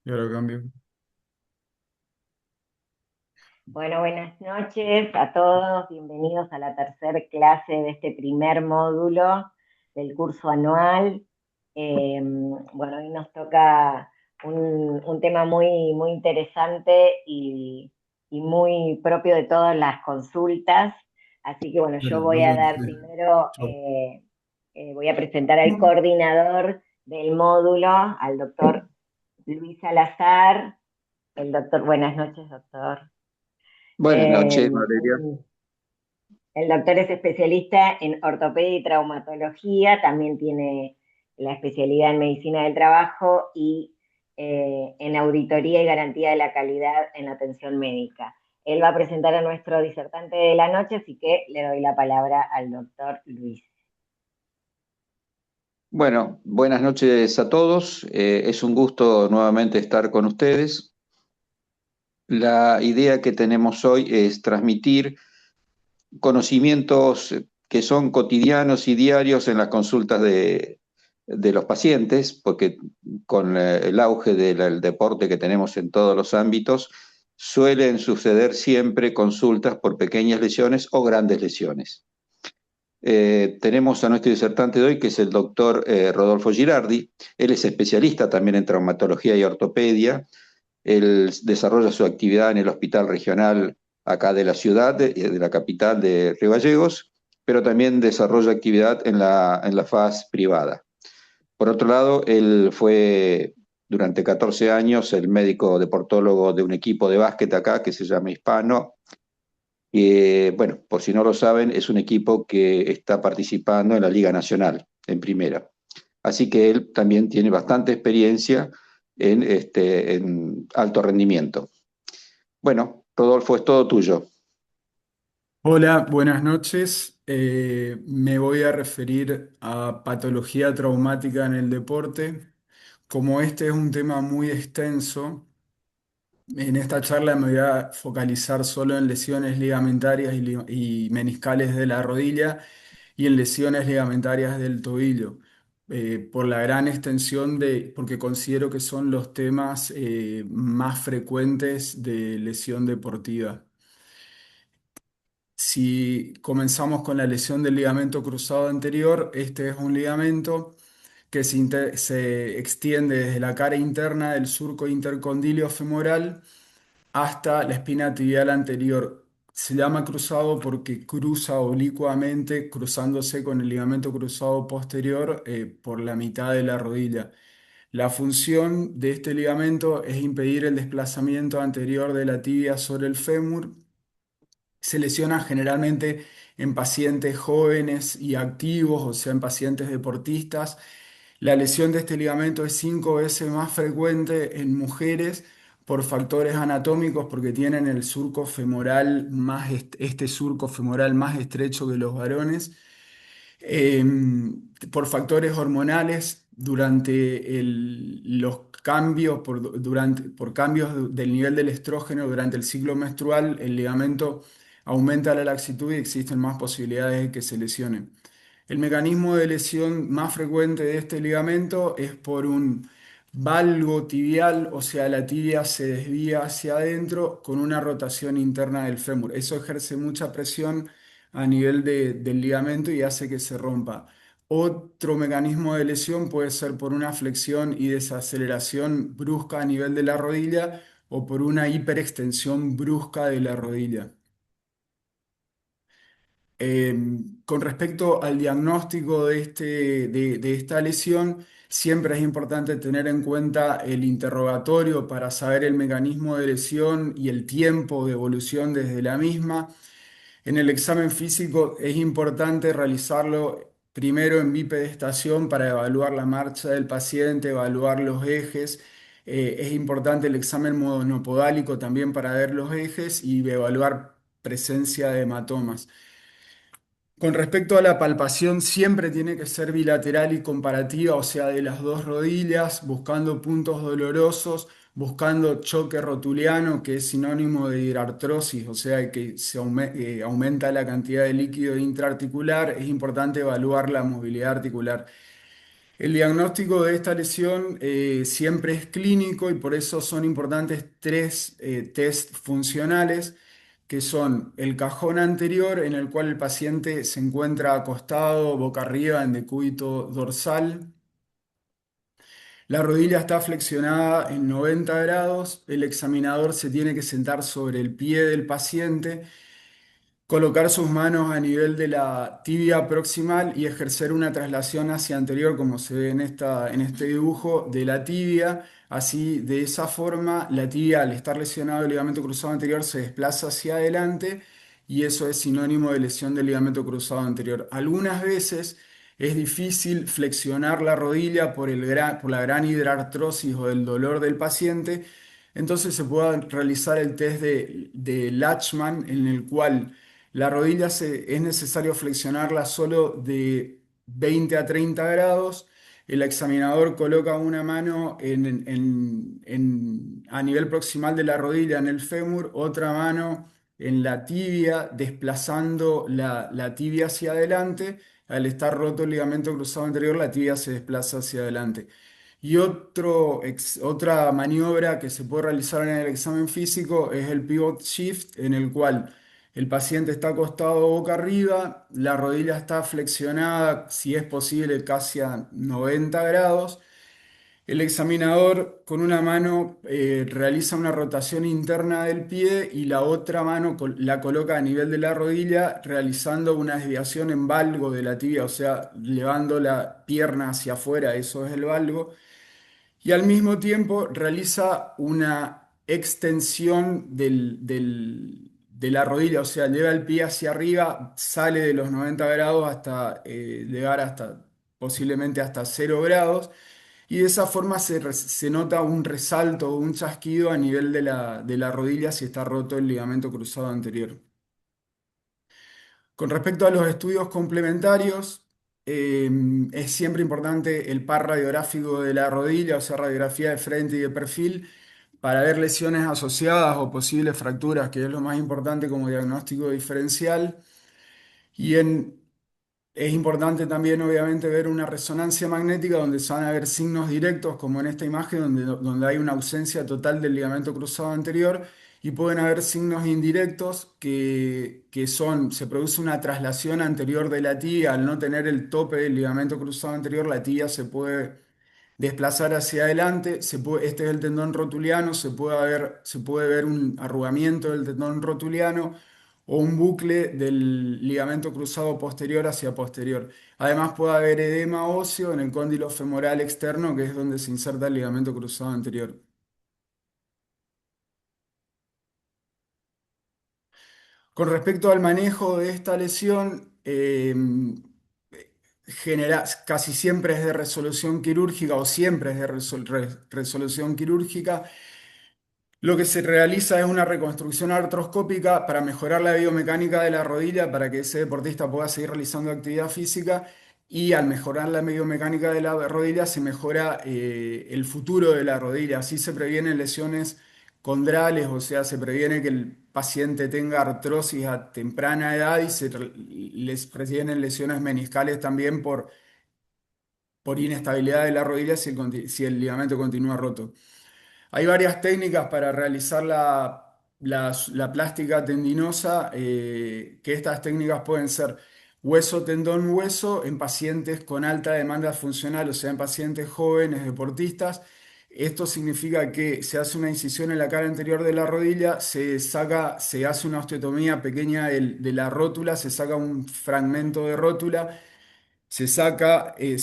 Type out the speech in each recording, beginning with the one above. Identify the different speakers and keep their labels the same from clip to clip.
Speaker 1: Y ahora cambio.
Speaker 2: Bueno, buenas noches a todos, bienvenidos a la tercera clase de este primer módulo del curso anual. Bueno, hoy nos toca un tema muy interesante y muy propio de todas las consultas. Así que bueno, yo
Speaker 1: Dale,
Speaker 2: voy a
Speaker 1: luego
Speaker 2: dar
Speaker 1: te-
Speaker 2: primero,
Speaker 1: chau.
Speaker 2: voy a presentar al coordinador del módulo, al doctor Luis Salazar. El doctor, buenas noches, doctor.
Speaker 1: Buenas
Speaker 2: Eh,
Speaker 1: noches, Valeria.
Speaker 2: el doctor es especialista en ortopedia y traumatología, también tiene la especialidad en medicina del trabajo y en auditoría y garantía de la calidad en la atención médica. Él va a presentar a nuestro disertante de la noche, así que le doy la palabra al doctor Luis.
Speaker 1: Bueno, buenas noches a todos. Es un gusto nuevamente estar con ustedes. La idea que tenemos hoy es transmitir conocimientos que son cotidianos y diarios en las consultas de los pacientes, porque con el auge del deporte que tenemos en todos los ámbitos, suelen suceder siempre consultas por pequeñas lesiones o grandes lesiones. Tenemos a nuestro disertante de hoy, que es el doctor Rodolfo Girardi. Él es especialista también en traumatología y ortopedia. Él desarrolla su actividad en el Hospital Regional acá de la ciudad, de la capital de Río Gallegos, pero también desarrolla actividad en la faz privada. Por otro lado, él fue durante 14 años el médico deportólogo de un equipo de básquet acá que se llama Hispano, bueno, por si no lo saben, es un equipo que está participando en la Liga Nacional, en primera. Así que él también tiene bastante experiencia en alto rendimiento. Bueno, Rodolfo, es todo tuyo.
Speaker 3: Hola, buenas noches. Me voy a referir a patología traumática en el deporte. Como este es un tema muy extenso, en esta charla me voy a focalizar solo en lesiones ligamentarias y meniscales de la rodilla y en lesiones ligamentarias del tobillo, por la gran extensión porque considero que son los temas más frecuentes de lesión deportiva. Si comenzamos con la lesión del ligamento cruzado anterior, este es un ligamento que se extiende desde la cara interna del surco intercondilio femoral hasta la espina tibial anterior. Se llama cruzado porque cruza oblicuamente, cruzándose con el ligamento cruzado posterior por la mitad de la rodilla. La función de este ligamento es impedir el desplazamiento anterior de la tibia sobre el fémur. Se lesiona generalmente en pacientes jóvenes y activos, o sea, en pacientes deportistas. La lesión de este ligamento es 5 veces más frecuente en mujeres por factores anatómicos, porque tienen el surco femoral este surco femoral más estrecho que los varones, eh, por factores hormonales durante los cambios, por cambios del nivel del estrógeno durante el ciclo menstrual. El ligamento aumenta la laxitud y existen más posibilidades de que se lesione. El mecanismo de lesión más frecuente de este ligamento es por un valgo tibial, o sea, la tibia se desvía hacia adentro con una rotación interna del fémur. Eso ejerce mucha presión a nivel del ligamento y hace que se rompa. Otro mecanismo de lesión puede ser por una flexión y desaceleración brusca a nivel de la rodilla o por una hiperextensión brusca de la rodilla. Eh, con respecto al diagnóstico de esta lesión, siempre es importante tener en cuenta el interrogatorio para saber el mecanismo de lesión y el tiempo de evolución desde la misma. En el examen físico es importante realizarlo primero en bipedestación para evaluar la marcha del paciente, evaluar los ejes. Es importante el examen monopodálico también para ver los ejes y evaluar presencia de hematomas. Con respecto a la palpación, siempre tiene que ser bilateral y comparativa, o sea, de las dos rodillas, buscando puntos dolorosos, buscando choque rotuliano, que es sinónimo de hidartrosis, o sea, que aumenta la cantidad de líquido intraarticular. Es importante evaluar la movilidad articular. El diagnóstico de esta lesión siempre es clínico y por eso son importantes tres test funcionales, que son el cajón anterior, en el cual el paciente se encuentra acostado boca arriba en decúbito dorsal. La rodilla está flexionada en 90 grados. El examinador se tiene que sentar sobre el pie del paciente, colocar sus manos a nivel de la tibia proximal y ejercer una traslación hacia anterior, como se ve en este dibujo, de la tibia. Así, de esa forma, la tibia, al estar lesionado el ligamento cruzado anterior, se desplaza hacia adelante y eso es sinónimo de lesión del ligamento cruzado anterior. Algunas veces es difícil flexionar la rodilla por la gran hidrartrosis o el dolor del paciente. Entonces se puede realizar el test de Latchman, en el cual es necesario flexionarla solo de 20 a 30 grados. El examinador coloca una mano a nivel proximal de la rodilla en el fémur, otra mano en la tibia, desplazando la tibia hacia adelante. Al estar roto el ligamento cruzado anterior, la tibia se desplaza hacia adelante. Y otra maniobra que se puede realizar en el examen físico es el pivot shift, en el cual el paciente está acostado boca arriba, la rodilla está flexionada, si es posible, casi a 90 grados. El examinador con una mano realiza una rotación interna del pie y la otra mano la coloca a nivel de la rodilla, realizando una desviación en valgo de la tibia, o sea, llevando la pierna hacia afuera, eso es el valgo, y al mismo tiempo realiza una extensión de la rodilla, o sea, lleva el pie hacia arriba, sale de los 90 grados hasta llegar hasta posiblemente hasta 0 grados, y de esa forma se nota un resalto o un chasquido a nivel de la rodilla si está roto el ligamento cruzado anterior. Con respecto a los estudios complementarios, eh, es siempre importante el par radiográfico de la rodilla, o sea, radiografía de frente y de perfil, para ver lesiones asociadas o posibles fracturas, que es lo más importante como diagnóstico diferencial. Y es importante también, obviamente, ver una resonancia magnética donde se van a ver signos directos, como en esta imagen, donde hay una ausencia total del ligamento cruzado anterior, y pueden haber signos indirectos se produce una traslación anterior de la tibia. Al no tener el tope del ligamento cruzado anterior, la tibia se puede desplazar hacia adelante. Este es el tendón rotuliano, se puede ver un arrugamiento del tendón rotuliano o un bucle del ligamento cruzado posterior hacia posterior. Además puede haber edema óseo en el cóndilo femoral externo, que es donde se inserta el ligamento cruzado anterior. Con respecto al manejo de esta lesión, casi siempre es de resolución quirúrgica o siempre es de resolución quirúrgica. Lo que se realiza es una reconstrucción artroscópica para mejorar la biomecánica de la rodilla, para que ese deportista pueda seguir realizando actividad física, y al mejorar la biomecánica de la rodilla se mejora el futuro de la rodilla. Así se previenen lesiones condrales, o sea, se previene que el paciente tenga artrosis a temprana edad, y les previenen lesiones meniscales también por inestabilidad de la rodilla si el ligamento continúa roto. Hay varias técnicas para realizar la plástica tendinosa, que estas técnicas pueden ser hueso, tendón, hueso en pacientes con alta demanda funcional, o sea, en pacientes jóvenes, deportistas. Esto significa que se hace una incisión en la cara anterior de la rodilla, se hace una osteotomía pequeña de la rótula, se saca un fragmento de rótula, se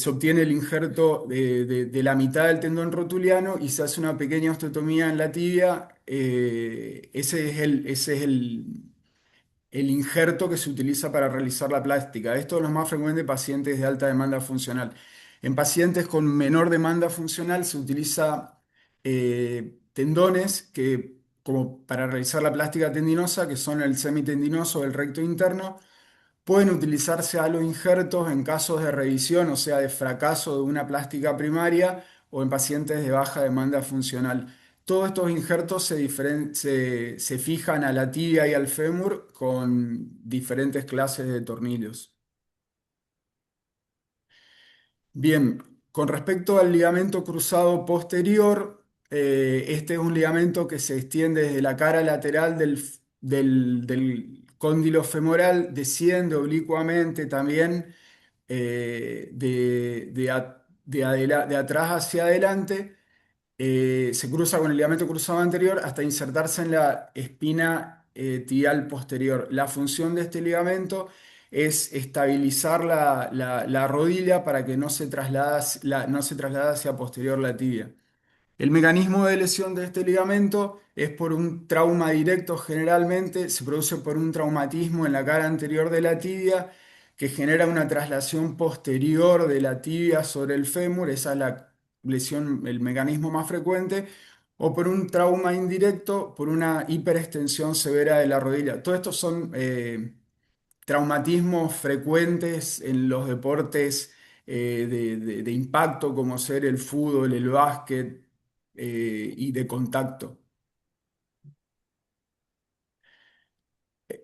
Speaker 3: obtiene el injerto de la mitad del tendón rotuliano y se hace una pequeña osteotomía en la tibia. Ese es el injerto que se utiliza para realizar la plástica. Esto es lo más frecuente en pacientes de alta demanda funcional. En pacientes con menor demanda funcional se utiliza tendones como para realizar la plástica tendinosa, que son el semitendinoso o el recto interno. Pueden utilizarse aloinjertos en casos de revisión, o sea, de fracaso de una plástica primaria, o en pacientes de baja demanda funcional. Todos estos injertos se fijan a la tibia y al fémur con diferentes clases de tornillos. Bien, Con respecto al ligamento cruzado posterior, este es un ligamento que se extiende desde la cara lateral del cóndilo femoral, desciende oblicuamente también de atrás hacia adelante, se cruza con el ligamento cruzado anterior hasta insertarse en la espina tibial posterior. La función de este ligamento es estabilizar la rodilla para que no se traslade hacia posterior la tibia. El mecanismo de lesión de este ligamento es por un trauma directo, generalmente se produce por un traumatismo en la cara anterior de la tibia que genera una traslación posterior de la tibia sobre el fémur, esa es la lesión, el mecanismo más frecuente, o por un trauma indirecto, por una hiperextensión severa de la rodilla. Todos estos son traumatismos frecuentes en los deportes de impacto como ser el fútbol, el básquet y de contacto.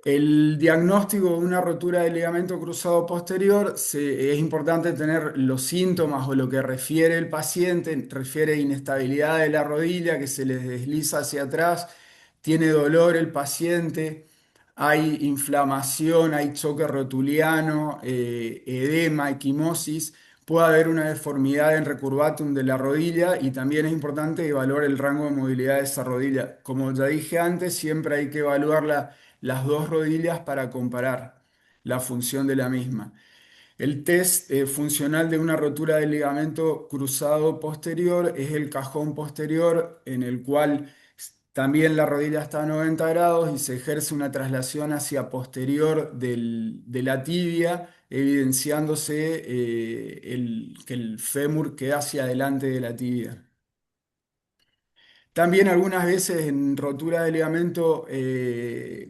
Speaker 3: El diagnóstico de una rotura del ligamento cruzado posterior, es importante tener los síntomas o lo que refiere el paciente, refiere inestabilidad de la rodilla que se les desliza hacia atrás, tiene dolor el paciente, hay inflamación, hay choque rotuliano, edema, equimosis, puede haber una deformidad en recurvatum de la rodilla y también es importante evaluar el rango de movilidad de esa rodilla. Como ya dije antes, siempre hay que evaluarla las dos rodillas para comparar la función de la misma. El test funcional de una rotura del ligamento cruzado posterior es el cajón posterior, en el cual también la rodilla está a 90 grados y se ejerce una traslación hacia posterior de la tibia, evidenciándose que el fémur queda hacia adelante de la tibia. También algunas veces en rotura de ligamento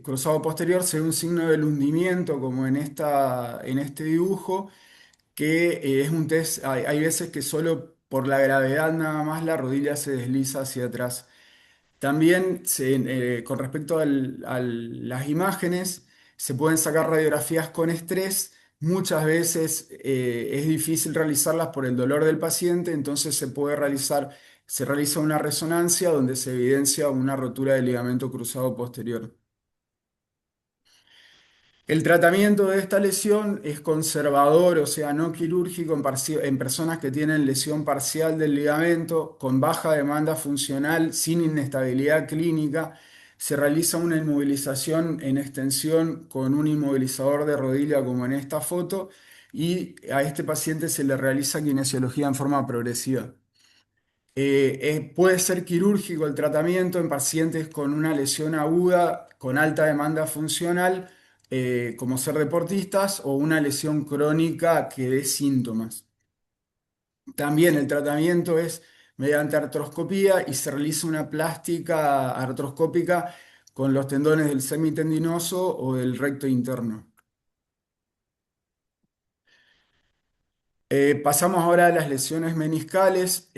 Speaker 3: cruzado posterior se ve un signo del hundimiento, como en este dibujo, que es un test, hay veces que solo por la gravedad nada más la rodilla se desliza hacia atrás. También con respecto a las imágenes, se pueden sacar radiografías con estrés. Muchas veces es difícil realizarlas por el dolor del paciente, entonces se realiza una resonancia donde se evidencia una rotura del ligamento cruzado posterior. El tratamiento de esta lesión es conservador, o sea, no quirúrgico en personas que tienen lesión parcial del ligamento, con baja demanda funcional, sin inestabilidad clínica. Se realiza una inmovilización en extensión con un inmovilizador de rodilla como en esta foto y a este paciente se le realiza kinesiología en forma progresiva. Puede ser quirúrgico el tratamiento en pacientes con una lesión aguda, con alta demanda funcional, como ser deportistas, o una lesión crónica que dé síntomas. También el tratamiento es mediante artroscopía y se realiza una plástica artroscópica con los tendones del semitendinoso o del recto interno. Pasamos ahora a las lesiones meniscales.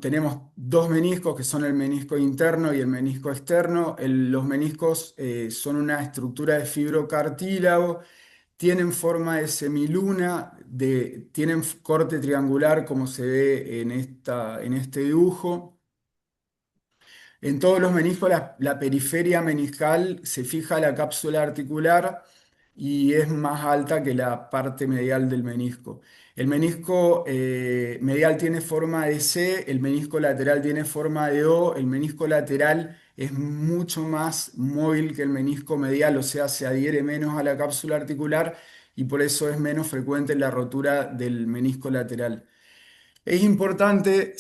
Speaker 3: Tenemos dos meniscos que son el menisco interno y el menisco externo. Los meniscos son una estructura de fibrocartílago, tienen forma de semiluna, tienen corte triangular como se ve en este dibujo. En todos los meniscos la periferia meniscal se fija a la cápsula articular y es más alta que la parte medial del menisco. El menisco medial tiene forma de C, el menisco lateral tiene forma de O, el menisco lateral es mucho más móvil que el menisco medial, o sea, se adhiere menos a la cápsula articular y por eso es menos frecuente la rotura del menisco lateral. Es importante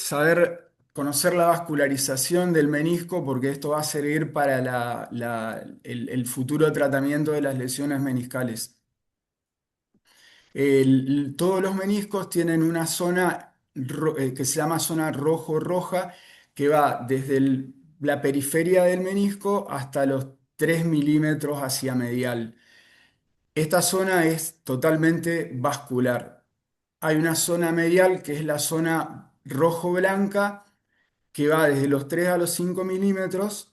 Speaker 3: conocer la vascularización del menisco porque esto va a servir para el futuro tratamiento de las lesiones meniscales. Todos los meniscos tienen una zona que se llama zona rojo-roja que va desde la periferia del menisco hasta los 3 milímetros hacia medial. Esta zona es totalmente vascular. Hay una zona medial que es la zona rojo-blanca que va desde los 3 a los 5 milímetros,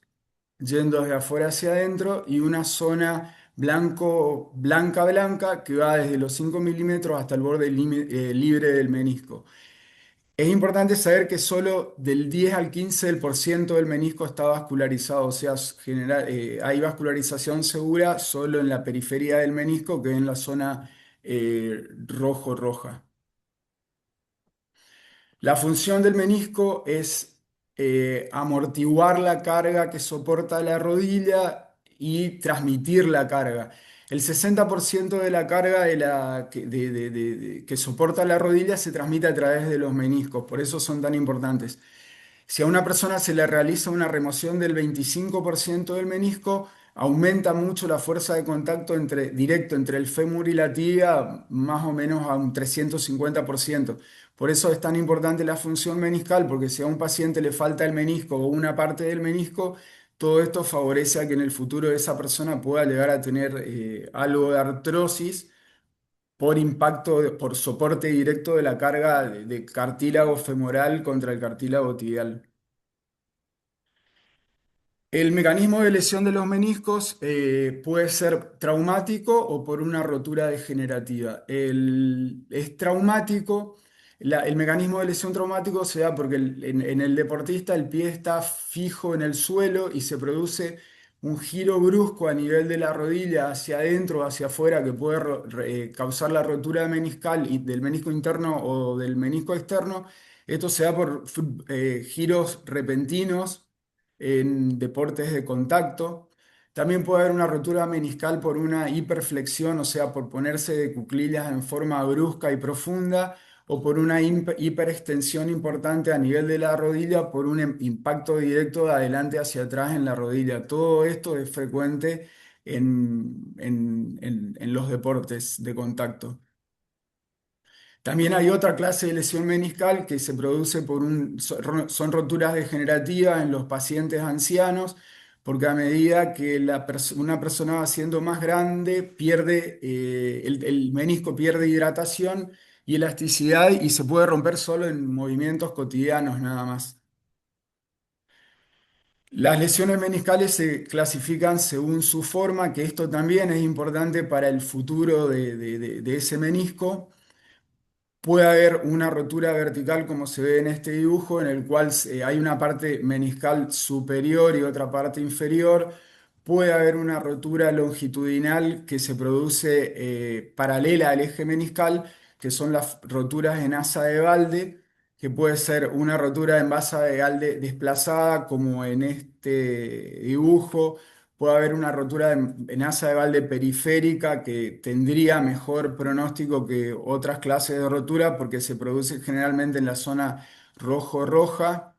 Speaker 3: yendo de afuera hacia adentro, y una zona blanca, que va desde los 5 milímetros hasta el borde libre del menisco. Es importante saber que solo del 10 al 15% del menisco está vascularizado, o sea, hay vascularización segura solo en la periferia del menisco, que es en la zona rojo-roja. La función del menisco es amortiguar la carga que soporta la rodilla y transmitir la carga. El 60% de la carga que soporta la rodilla se transmite a través de los meniscos, por eso son tan importantes. Si a una persona se le realiza una remoción del 25% del menisco, aumenta mucho la fuerza de contacto directo entre el fémur y la tibia, más o menos a un 350%. Por eso es tan importante la función meniscal, porque si a un paciente le falta el menisco o una parte del menisco, todo esto favorece a que en el futuro esa persona pueda llegar a tener algo de artrosis por impacto, por soporte directo de la carga de cartílago femoral contra el cartílago tibial. El mecanismo de lesión de los meniscos puede ser traumático o por una rotura degenerativa. Es traumático, el mecanismo de lesión traumático se da porque en el deportista el pie está fijo en el suelo y se produce un giro brusco a nivel de la rodilla hacia adentro o hacia afuera que puede causar la rotura meniscal y del menisco interno o del menisco externo. Esto se da por giros repentinos en deportes de contacto. También puede haber una rotura meniscal por una hiperflexión, o sea, por ponerse de cuclillas en forma brusca y profunda, o por una hiperextensión importante a nivel de la rodilla, por un impacto directo de adelante hacia atrás en la rodilla. Todo esto es frecuente en los deportes de contacto. También hay otra clase de lesión meniscal que se produce son roturas degenerativas en los pacientes ancianos, porque a medida que una persona va siendo más grande, el menisco pierde hidratación y elasticidad y se puede romper solo en movimientos cotidianos nada más. Las lesiones meniscales se clasifican según su forma, que esto también es importante para el futuro de ese menisco. Puede haber una rotura vertical como se ve en este dibujo, en el cual hay una parte meniscal superior y otra parte inferior. Puede haber una rotura longitudinal que se produce paralela al eje meniscal, que son las roturas en asa de Balde, que puede ser una rotura en asa de Balde desplazada, como en este dibujo. Puede haber una rotura en asa de balde periférica que tendría mejor pronóstico que otras clases de rotura porque se produce generalmente en la zona rojo-roja.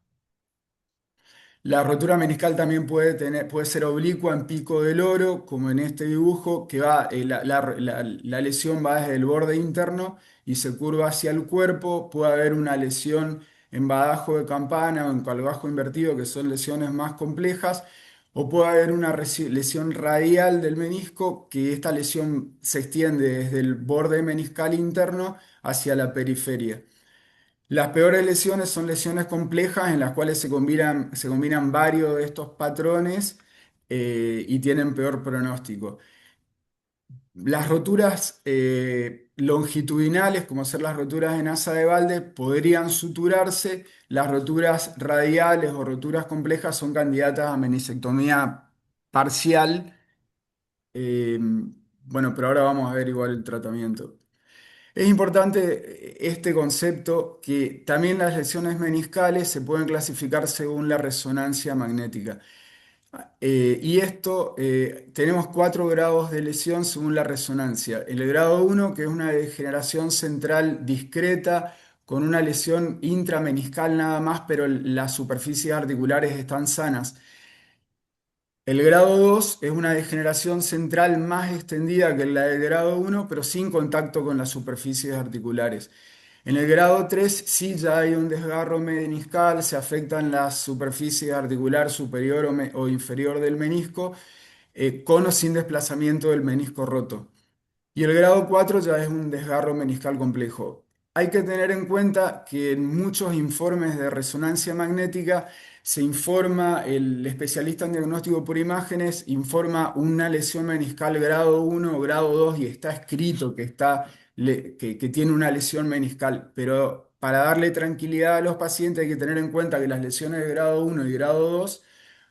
Speaker 3: La rotura meniscal también puede ser oblicua en pico del oro, como en este dibujo, que la lesión va desde el borde interno y se curva hacia el cuerpo. Puede haber una lesión en badajo de campana o en calvajo invertido, que son lesiones más complejas. O puede haber una lesión radial del menisco, que esta lesión se extiende desde el borde meniscal interno hacia la periferia. Las peores lesiones son lesiones complejas en las cuales se combinan varios de estos patrones y tienen peor pronóstico. Las roturas longitudinales, como ser las roturas en asa de balde, podrían suturarse. Las roturas radiales o roturas complejas son candidatas a meniscectomía parcial. Eh, bueno, pero ahora vamos a ver igual el tratamiento. Es importante este concepto que también las lesiones meniscales se pueden clasificar según la resonancia magnética. Y esto, tenemos 4 grados de lesión según la resonancia. El grado 1, que es una degeneración central discreta, con una lesión intrameniscal nada más, pero las superficies articulares están sanas. El grado 2 es una degeneración central más extendida que la del grado 1, pero sin contacto con las superficies articulares. En el grado 3 sí ya hay un desgarro meniscal, se afectan las superficies articular superior o inferior del menisco, con o sin desplazamiento del menisco roto. Y el grado 4 ya es un desgarro meniscal complejo. hay que tener en cuenta que en muchos informes de resonancia magnética se informa, el especialista en diagnóstico por imágenes informa una lesión meniscal grado 1 o grado 2 y está escrito que, que tiene una lesión meniscal. Pero para darle tranquilidad a los pacientes hay que tener en cuenta que las lesiones de grado 1 y grado 2,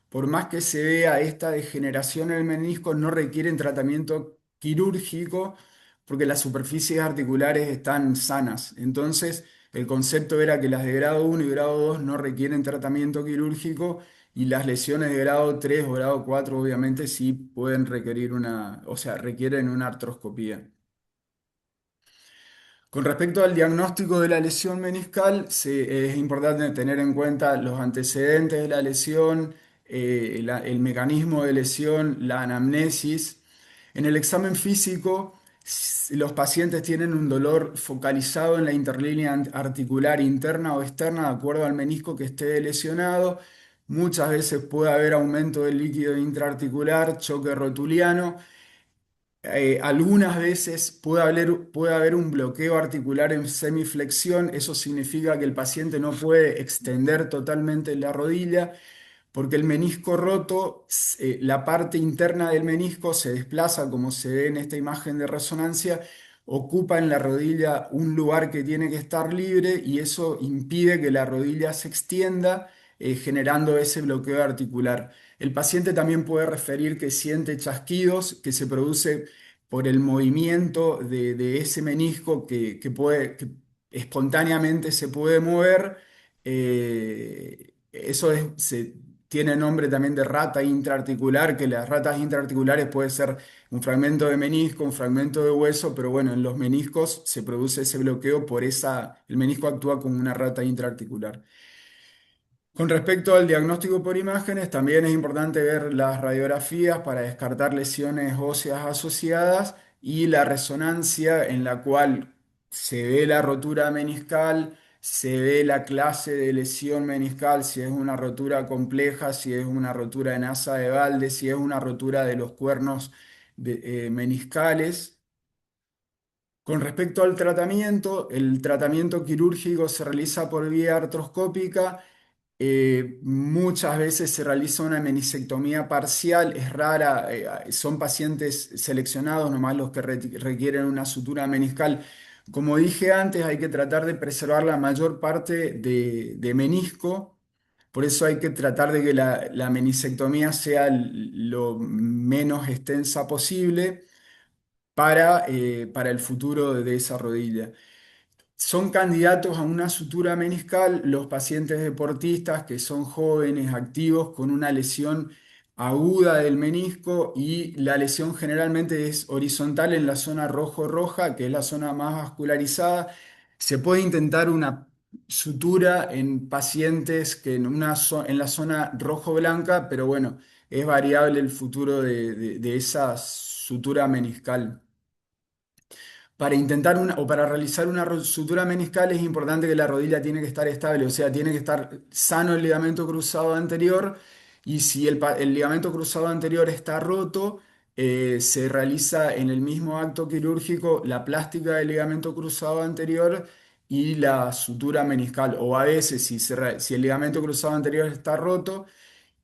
Speaker 3: por más que se vea esta degeneración en el menisco, no requieren tratamiento quirúrgico porque las superficies articulares están sanas. Entonces, el concepto era que las de grado 1 y grado 2 no requieren tratamiento quirúrgico y las lesiones de grado 3 o grado 4 obviamente sí pueden requerir o sea, requieren una artroscopía. Con respecto al diagnóstico de la lesión meniscal, es importante tener en cuenta los antecedentes de la lesión, el mecanismo de lesión, la anamnesis. En el examen físico, los pacientes tienen un dolor focalizado en la interlínea articular interna o externa, de acuerdo al menisco que esté lesionado. Muchas veces puede haber aumento del líquido intraarticular, choque rotuliano. Algunas veces puede haber un bloqueo articular en semiflexión, eso significa que el paciente no puede extender totalmente la rodilla porque el menisco roto, la parte interna del menisco se desplaza, como se ve en esta imagen de resonancia, ocupa en la rodilla un lugar que tiene que estar libre y eso impide que la rodilla se extienda, generando ese bloqueo articular. El paciente también puede referir que siente chasquidos que se produce por el movimiento de ese menisco que espontáneamente se puede mover. Eso tiene nombre también de rata intraarticular, que las ratas intraarticulares puede ser un fragmento de menisco, un fragmento de hueso, pero bueno, en los meniscos se produce ese bloqueo el menisco actúa como una rata intraarticular. Con respecto al diagnóstico por imágenes, también es importante ver las radiografías para descartar lesiones óseas asociadas y la resonancia en la cual se ve la rotura meniscal, se ve la clase de lesión meniscal, si es una rotura compleja, si es una rotura en asa de Walde, si es una rotura de los cuernos meniscales. Con respecto al tratamiento, el tratamiento quirúrgico se realiza por vía artroscópica. Muchas veces se realiza una menisectomía parcial, es rara, son pacientes seleccionados, nomás los que requieren una sutura meniscal. Como dije antes, hay que tratar de preservar la mayor parte de menisco, por eso hay que tratar de que la menisectomía sea lo menos extensa posible para el futuro de esa rodilla. Son candidatos a una sutura meniscal los pacientes deportistas que son jóvenes, activos, con una lesión aguda del menisco y la lesión generalmente es horizontal en la zona rojo-roja, que es la zona más vascularizada. Se puede intentar una sutura en pacientes que en la zona rojo-blanca, pero bueno, es variable el futuro de esa sutura meniscal. Para intentar o para realizar una sutura meniscal es importante que la rodilla tiene que estar estable, o sea, tiene que estar sano el ligamento cruzado anterior y si el ligamento cruzado anterior está roto, se realiza en el mismo acto quirúrgico la plástica del ligamento cruzado anterior y la sutura meniscal. O a veces, si el ligamento cruzado anterior está roto,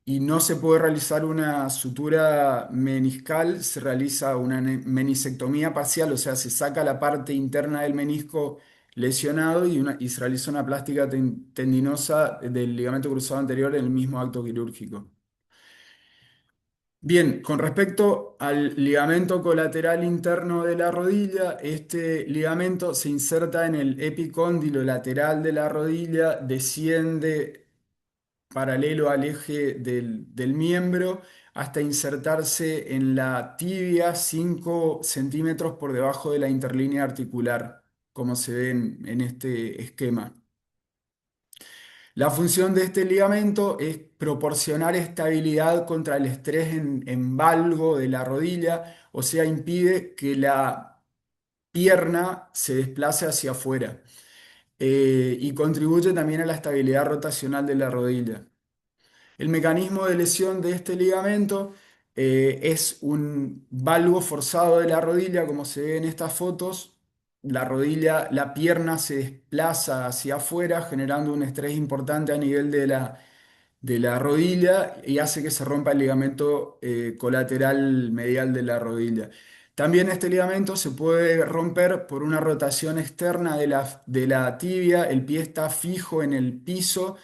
Speaker 3: y no se puede realizar una sutura meniscal, se realiza una menisectomía parcial, o sea, se saca la parte interna del menisco lesionado y se realiza una plástica tendinosa del ligamento cruzado anterior en el mismo acto quirúrgico. Bien, con respecto al ligamento colateral interno de la rodilla, este ligamento se inserta en el epicóndilo lateral de la rodilla, desciende paralelo al eje del miembro hasta insertarse en la tibia 5 centímetros por debajo de la interlínea articular, como se ve en este esquema. La función de este ligamento es proporcionar estabilidad contra el estrés en valgo de la rodilla, o sea, impide que la pierna se desplace hacia afuera y contribuye también a la estabilidad rotacional de la rodilla. El mecanismo de lesión de este ligamento es un valgo forzado de la rodilla, como se ve en estas fotos, la rodilla, la pierna se desplaza hacia afuera, generando un estrés importante a nivel de la rodilla y hace que se rompa el ligamento colateral medial de la rodilla. También este ligamento se puede romper por una rotación externa de la tibia, el pie está fijo en el piso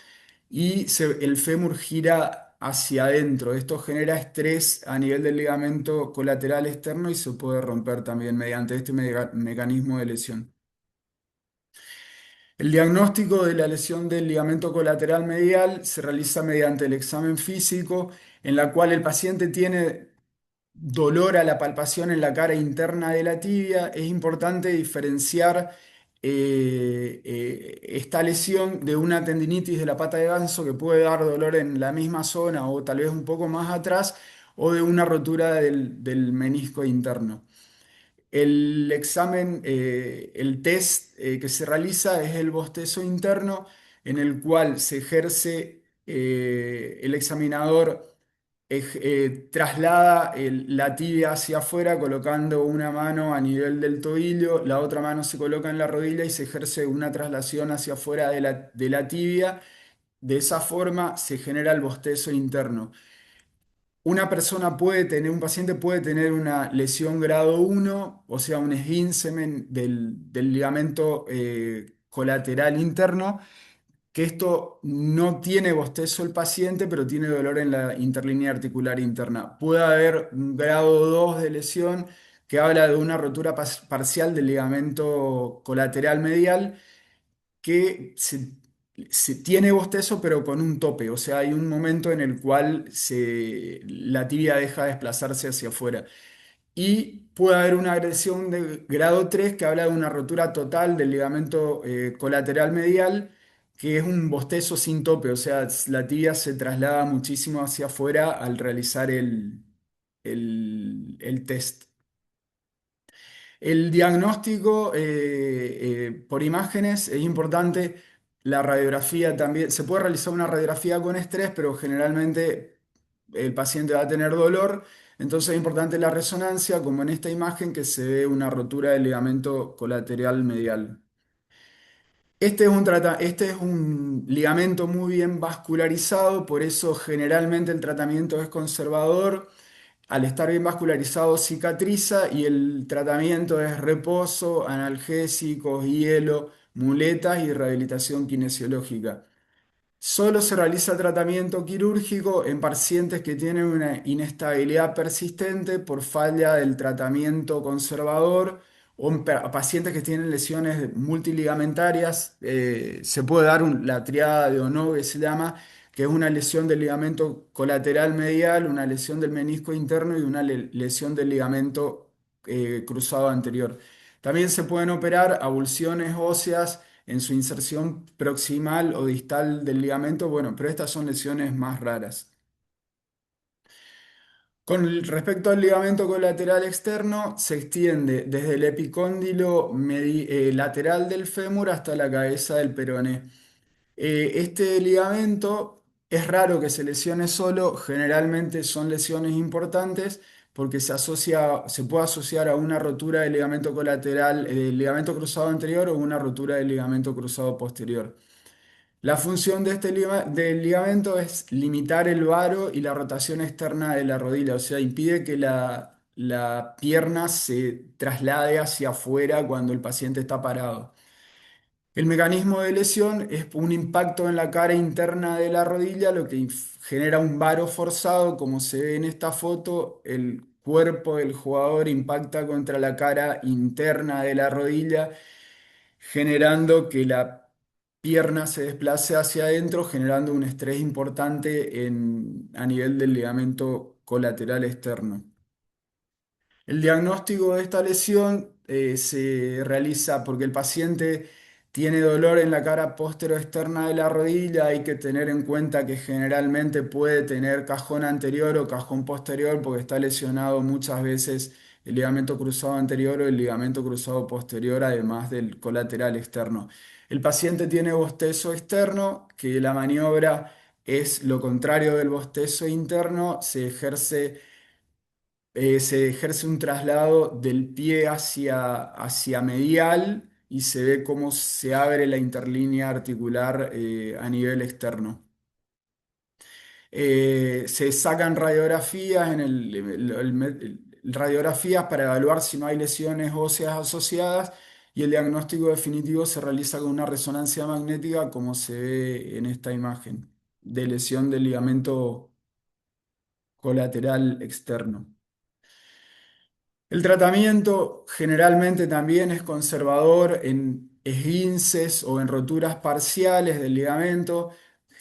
Speaker 3: y el fémur gira hacia adentro. Esto genera estrés a nivel del ligamento colateral externo y se puede romper también mediante este mecanismo de lesión. El diagnóstico de la lesión del ligamento colateral medial se realiza mediante el examen físico, en la cual el paciente tiene dolor a la palpación en la cara interna de la tibia. Es importante diferenciar esta lesión de una tendinitis de la pata de ganso que puede dar dolor en la misma zona o tal vez un poco más atrás, o de una rotura del menisco interno. El examen, el test que se realiza es el bostezo interno, en el cual se ejerce, el examinador traslada la tibia hacia afuera colocando una mano a nivel del tobillo, la otra mano se coloca en la rodilla y se ejerce una traslación hacia afuera de la tibia. De esa forma se genera el bostezo interno. Una persona puede tener, un paciente puede tener una lesión grado uno, o sea, un esguince del ligamento colateral interno, que esto no tiene bostezo el paciente, pero tiene dolor en la interlínea articular interna. Puede haber un grado 2 de lesión que habla de una rotura parcial del ligamento colateral medial que se tiene bostezo pero con un tope, o sea, hay un momento en el cual la tibia deja de desplazarse hacia afuera. Y puede haber una agresión de grado 3 que habla de una rotura total del ligamento colateral medial, que es un bostezo sin tope, o sea, la tibia se traslada muchísimo hacia afuera al realizar el test. El diagnóstico por imágenes es importante. La radiografía también. Se puede realizar una radiografía con estrés, pero generalmente el paciente va a tener dolor. Entonces es importante la resonancia, como en esta imagen que se ve una rotura del ligamento colateral medial. Este es un ligamento muy bien vascularizado, por eso generalmente el tratamiento es conservador. Al estar bien vascularizado cicatriza y el tratamiento es reposo, analgésicos, hielo, muletas y rehabilitación kinesiológica. Solo se realiza tratamiento quirúrgico en pacientes que tienen una inestabilidad persistente por falla del tratamiento conservador o en pacientes que tienen lesiones multiligamentarias. Se puede dar la triada de Ono que se llama, que es una lesión del ligamento colateral medial, una lesión del menisco interno y una lesión del ligamento cruzado anterior. También se pueden operar avulsiones óseas en su inserción proximal o distal del ligamento, bueno, pero estas son lesiones más raras. Respecto al ligamento colateral externo, se extiende desde el epicóndilo lateral del fémur hasta la cabeza del peroné. Este ligamento es raro que se lesione solo, generalmente son lesiones importantes porque se puede asociar a una rotura del ligamento colateral, del ligamento cruzado anterior o una rotura del ligamento cruzado posterior. La función de del ligamento es limitar el varo y la rotación externa de la rodilla, o sea, impide que la pierna se traslade hacia afuera cuando el paciente está parado. El mecanismo de lesión es un impacto en la cara interna de la rodilla, lo que genera un varo forzado, como se ve en esta foto. El cuerpo del jugador impacta contra la cara interna de la rodilla, generando que la pierna se desplace hacia adentro, generando un estrés importante a nivel del ligamento colateral externo. El diagnóstico de esta lesión se realiza porque el paciente tiene dolor en la cara externa de la rodilla. Hay que tener en cuenta que generalmente puede tener cajón anterior o cajón posterior porque está lesionado muchas veces el ligamento cruzado anterior o el ligamento cruzado posterior, además del colateral externo. El paciente tiene bostezo externo, que la maniobra es lo contrario del bostezo interno, se ejerce se ejerce un traslado del pie hacia medial y se ve cómo se abre la interlínea articular a nivel externo. Se sacan radiografías radiografías para evaluar si no hay lesiones óseas asociadas y el diagnóstico definitivo se realiza con una resonancia magnética como se ve en esta imagen de lesión del ligamento colateral externo. El tratamiento generalmente también es conservador en esguinces o en roturas parciales del ligamento.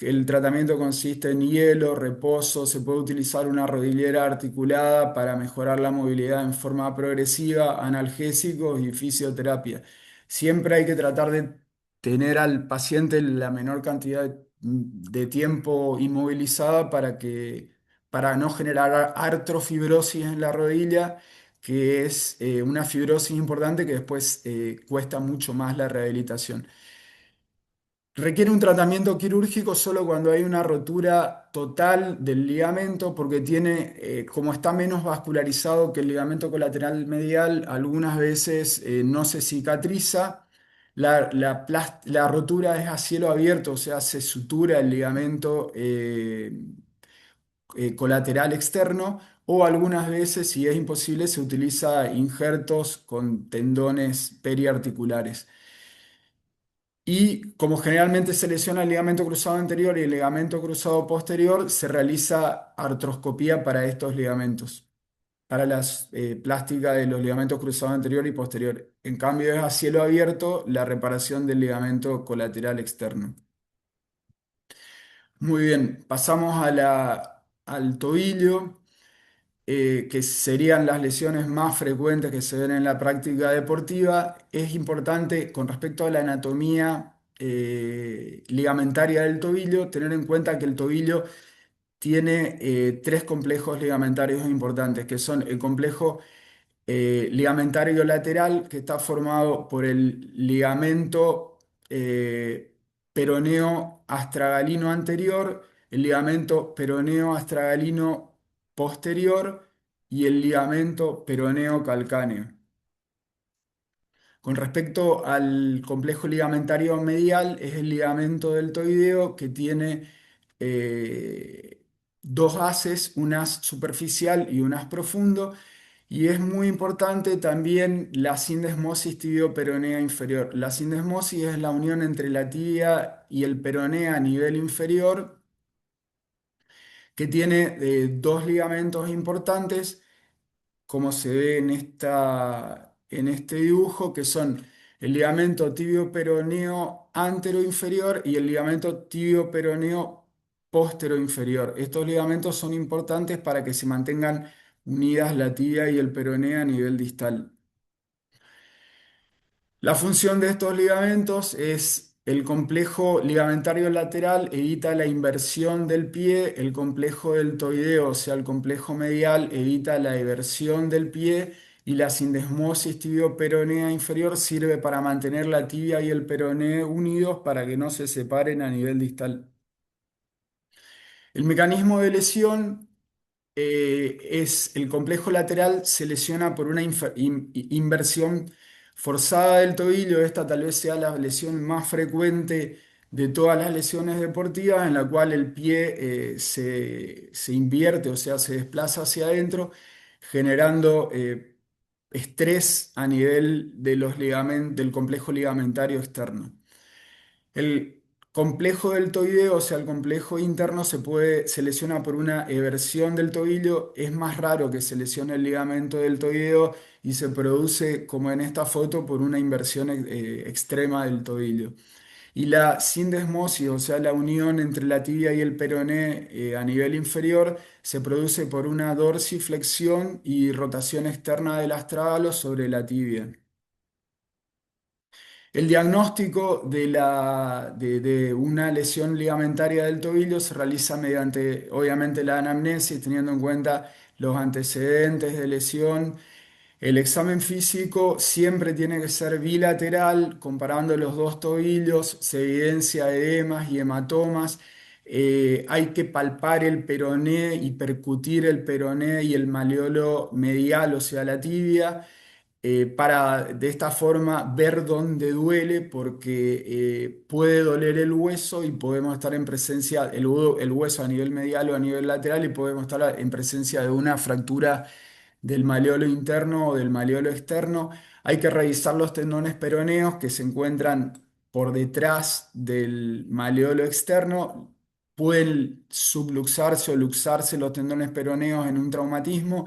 Speaker 3: El tratamiento consiste en hielo, reposo, se puede utilizar una rodillera articulada para mejorar la movilidad en forma progresiva, analgésicos y fisioterapia. Siempre hay que tratar de tener al paciente la menor cantidad de tiempo inmovilizada para no generar artrofibrosis en la rodilla, que es una fibrosis importante que después cuesta mucho más la rehabilitación. Requiere un tratamiento quirúrgico solo cuando hay una rotura total del ligamento, porque como está menos vascularizado que el ligamento colateral medial, algunas veces no se cicatriza. La rotura es a cielo abierto, o sea, se sutura el ligamento colateral externo, o algunas veces, si es imposible, se utiliza injertos con tendones periarticulares. Y como generalmente se lesiona el ligamento cruzado anterior y el ligamento cruzado posterior, se realiza artroscopía para estos ligamentos, para la plástica de los ligamentos cruzados anterior y posterior. En cambio, es a cielo abierto la reparación del ligamento colateral externo. Muy bien, pasamos al tobillo, que serían las lesiones más frecuentes que se ven en la práctica deportiva. Es importante con respecto a la anatomía ligamentaria del tobillo, tener en cuenta que el tobillo tiene tres complejos ligamentarios importantes, que son el complejo ligamentario lateral, que está formado por el ligamento peroneo astragalino anterior, el ligamento peroneo astragalino posterior y el ligamento peroneo calcáneo. Con respecto al complejo ligamentario medial, es el ligamento deltoideo que tiene dos haces, un haz superficial y un haz profundo, y es muy importante también la sindesmosis tibio-peronea inferior. La sindesmosis es la unión entre la tibia y el peronea a nivel inferior, que tiene dos ligamentos importantes, como se ve en este dibujo, que son el ligamento tibio-peroneo anteroinferior y el ligamento tibio-peroneo posteroinferior. Estos ligamentos son importantes para que se mantengan unidas la tibia y el peroneo a nivel distal. La función de estos ligamentos es el complejo ligamentario lateral evita la inversión del pie, el complejo deltoideo, o sea, el complejo medial evita la eversión del pie y la sindesmosis tibio-peronea inferior sirve para mantener la tibia y el peroneo unidos para que no se separen a nivel distal. El mecanismo de lesión es el complejo lateral se lesiona por una inversión forzada del tobillo. Esta tal vez sea la lesión más frecuente de todas las lesiones deportivas, en la cual el pie se invierte, o sea, se desplaza hacia adentro, generando estrés a nivel de del complejo ligamentario externo. El complejo deltoideo, o sea, el complejo interno, se lesiona por una eversión del tobillo. Es más raro que se lesione el ligamento deltoideo y se produce, como en esta foto, por una inversión extrema del tobillo. Y la sindesmosis, o sea, la unión entre la tibia y el peroné a nivel inferior, se produce por una dorsiflexión y rotación externa del astrágalo sobre la tibia. El diagnóstico de una lesión ligamentaria del tobillo se realiza mediante, obviamente, la anamnesis, teniendo en cuenta los antecedentes de lesión. El examen físico siempre tiene que ser bilateral, comparando los dos tobillos, se evidencia edemas y hematomas. Hay que palpar el peroné y percutir el peroné y el malleolo medial, o sea, la tibia, para de esta forma ver dónde duele, porque puede doler el hueso y podemos estar en presencia, el hueso a nivel medial o a nivel lateral, y podemos estar en presencia de una fractura del malleolo interno o del malleolo externo. Hay que revisar los tendones peroneos que se encuentran por detrás del malleolo externo. Pueden subluxarse o luxarse los tendones peroneos en un traumatismo,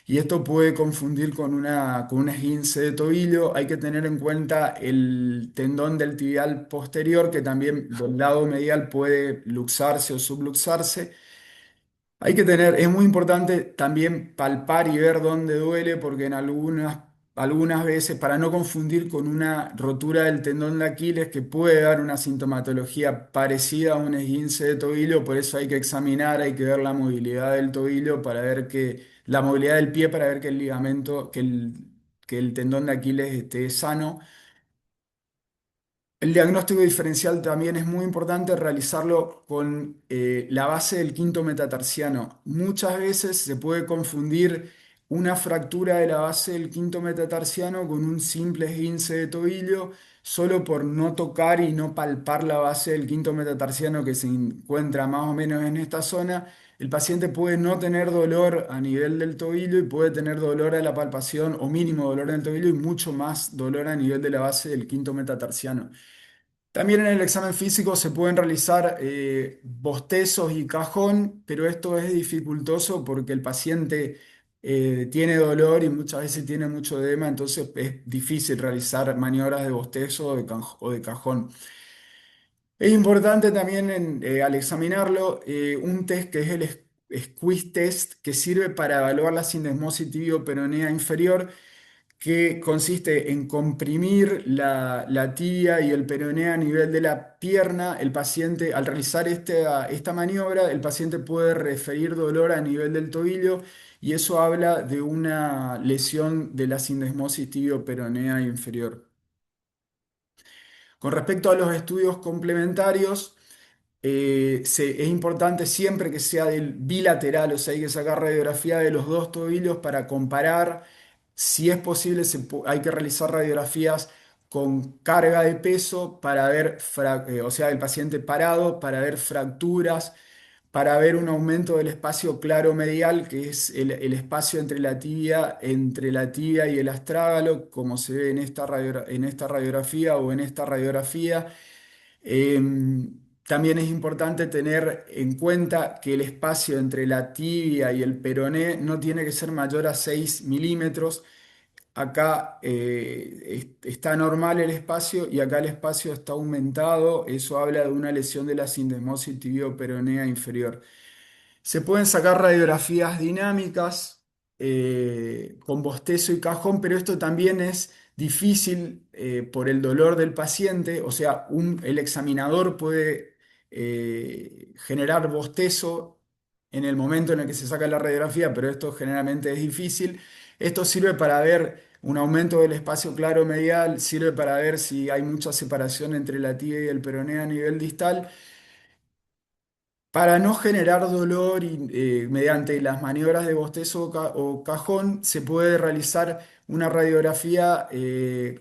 Speaker 3: y esto puede confundir con un esguince de tobillo. Hay que tener en cuenta el tendón del tibial posterior, que también del lado medial puede luxarse o subluxarse. Hay que tener, es muy importante también palpar y ver dónde duele, porque en algunas veces, para no confundir con una rotura del tendón de Aquiles, que puede dar una sintomatología parecida a un esguince de tobillo, por eso hay que examinar, hay que ver la movilidad del tobillo para ver la movilidad del pie para ver que el ligamento, que el tendón de Aquiles esté sano. El diagnóstico diferencial también es muy importante realizarlo con la base del quinto metatarsiano. Muchas veces se puede confundir una fractura de la base del quinto metatarsiano con un simple esguince de tobillo, solo por no tocar y no palpar la base del quinto metatarsiano, que se encuentra más o menos en esta zona. El paciente puede no tener dolor a nivel del tobillo y puede tener dolor a la palpación, o mínimo dolor en el tobillo, y mucho más dolor a nivel de la base del quinto metatarsiano. También en el examen físico se pueden realizar bostezos y cajón, pero esto es dificultoso porque el paciente tiene dolor y muchas veces tiene mucho edema, entonces es difícil realizar maniobras de bostezo o de cajón. Es importante también al examinarlo un test que es el Squeeze Test, que sirve para evaluar la sindesmosis tibio-peronea inferior, que consiste en comprimir la tibia y el peroné a nivel de la pierna. El paciente, al realizar esta maniobra, el paciente puede referir dolor a nivel del tobillo, y eso habla de una lesión de la sindesmosis tibio-peronea inferior. Con respecto a los estudios complementarios, es importante siempre que sea del bilateral, o sea, hay que sacar radiografía de los dos tobillos para comparar. Si es posible, hay que realizar radiografías con carga de peso para ver, o sea, el paciente parado, para ver fracturas, para ver un aumento del espacio claro medial, que es el espacio entre la tibia y el astrágalo, como se ve en en esta radiografía o en esta radiografía. También es importante tener en cuenta que el espacio entre la tibia y el peroné no tiene que ser mayor a 6 milímetros. Acá está normal el espacio y acá el espacio está aumentado. Eso habla de una lesión de la sindesmosis tibio-peronea inferior. Se pueden sacar radiografías dinámicas con bostezo y cajón, pero esto también es difícil por el dolor del paciente. O sea, el examinador puede generar bostezo en el momento en el que se saca la radiografía, pero esto generalmente es difícil. Esto sirve para ver un aumento del espacio claro medial, sirve para ver si hay mucha separación entre la tibia y el peroné a nivel distal. Para no generar dolor, mediante las maniobras de bostezo o cajón, se puede realizar una radiografía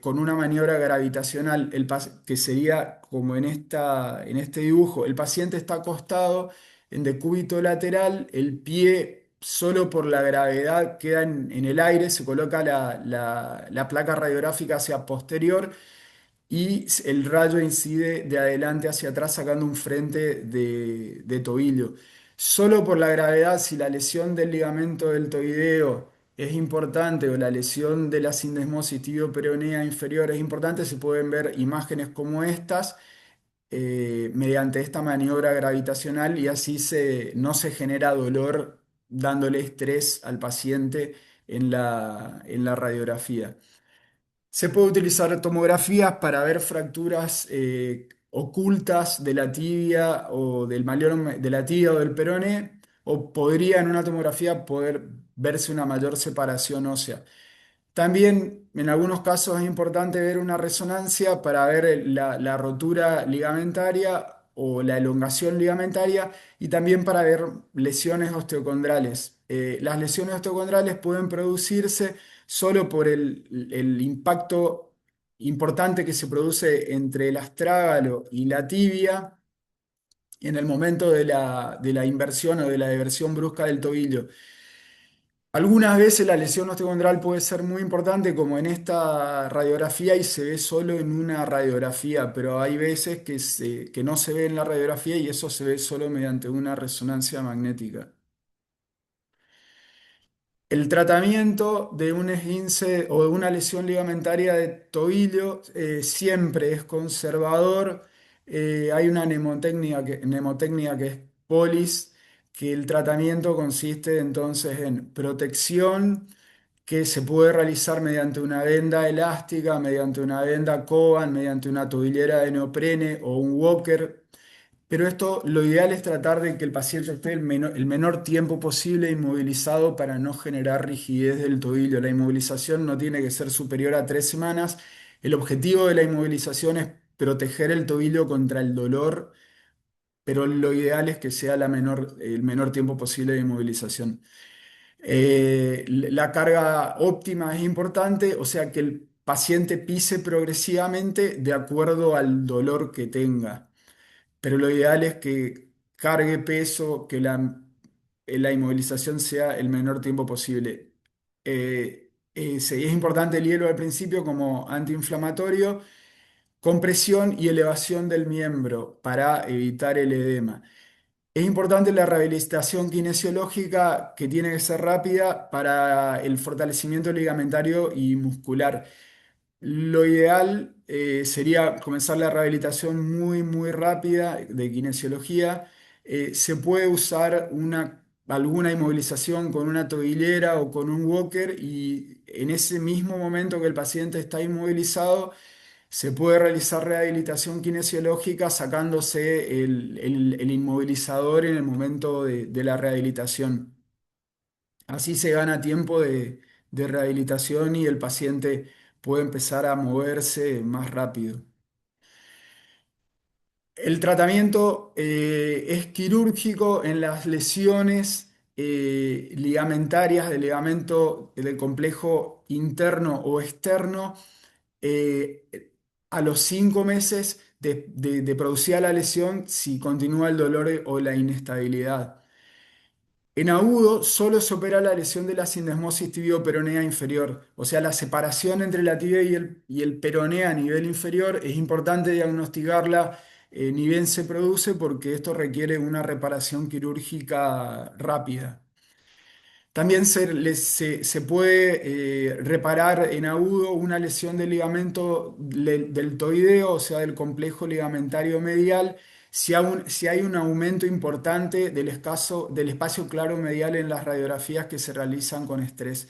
Speaker 3: con una maniobra gravitacional, que sería como en este dibujo. El paciente está acostado en decúbito lateral, el pie solo por la gravedad queda en el aire, se coloca la placa radiográfica hacia posterior, y el rayo incide de adelante hacia atrás sacando un frente de tobillo. Solo por la gravedad, si la lesión del ligamento deltoideo es importante o la lesión de la sindesmosis tibio-peronea inferior es importante, se pueden ver imágenes como estas mediante esta maniobra gravitacional, y así no se genera dolor dándole estrés al paciente en la radiografía. Se puede utilizar tomografías para ver fracturas ocultas de la tibia o del malleolo, de la tibia o del peroné, o podría en una tomografía poder verse una mayor separación ósea. También en algunos casos es importante ver una resonancia para ver la rotura ligamentaria o la elongación ligamentaria y también para ver lesiones osteocondrales. Las lesiones osteocondrales pueden producirse solo por el impacto importante que se produce entre el astrágalo y la tibia en el momento de la inversión o de la deversión brusca del tobillo. Algunas veces la lesión osteocondral puede ser muy importante, como en esta radiografía, y se ve solo en una radiografía, pero hay veces que no se ve en la radiografía y eso se ve solo mediante una resonancia magnética. El tratamiento de un esguince o de una lesión ligamentaria de tobillo siempre es conservador. Hay una mnemotecnia que es POLIS, que el tratamiento consiste entonces en protección, que se puede realizar mediante una venda elástica, mediante una venda Coban, mediante una tobillera de neoprene o un walker. Pero esto, lo ideal es tratar de que el paciente esté el menor tiempo posible inmovilizado para no generar rigidez del tobillo. La inmovilización no tiene que ser superior a 3 semanas. El objetivo de la inmovilización es proteger el tobillo contra el dolor, pero lo ideal es que sea el menor tiempo posible de inmovilización. La carga óptima es importante, o sea que el paciente pise progresivamente de acuerdo al dolor que tenga, pero lo ideal es que cargue peso, que la inmovilización sea el menor tiempo posible. Es importante el hielo al principio como antiinflamatorio, compresión y elevación del miembro para evitar el edema. Es importante la rehabilitación kinesiológica, que tiene que ser rápida para el fortalecimiento ligamentario y muscular. Lo ideal sería comenzar la rehabilitación muy, muy rápida de kinesiología. Se puede usar alguna inmovilización con una tobillera o con un walker, y en ese mismo momento que el paciente está inmovilizado, se puede realizar rehabilitación kinesiológica sacándose el inmovilizador en el momento de la rehabilitación. Así se gana tiempo de rehabilitación y el paciente puede empezar a moverse más rápido. El tratamiento es quirúrgico en las lesiones ligamentarias del ligamento del complejo interno o externo. A los 5 meses de producida la lesión, si continúa el dolor o la inestabilidad. En agudo solo se opera la lesión de la sindesmosis tibio-peronea inferior, o sea, la separación entre la tibia y el peroné a nivel inferior. Es importante diagnosticarla ni bien se produce, porque esto requiere una reparación quirúrgica rápida. También se puede reparar en agudo una lesión del ligamento deltoideo, o sea, del complejo ligamentario medial, si hay un aumento importante del espacio claro medial en las radiografías que se realizan con estrés.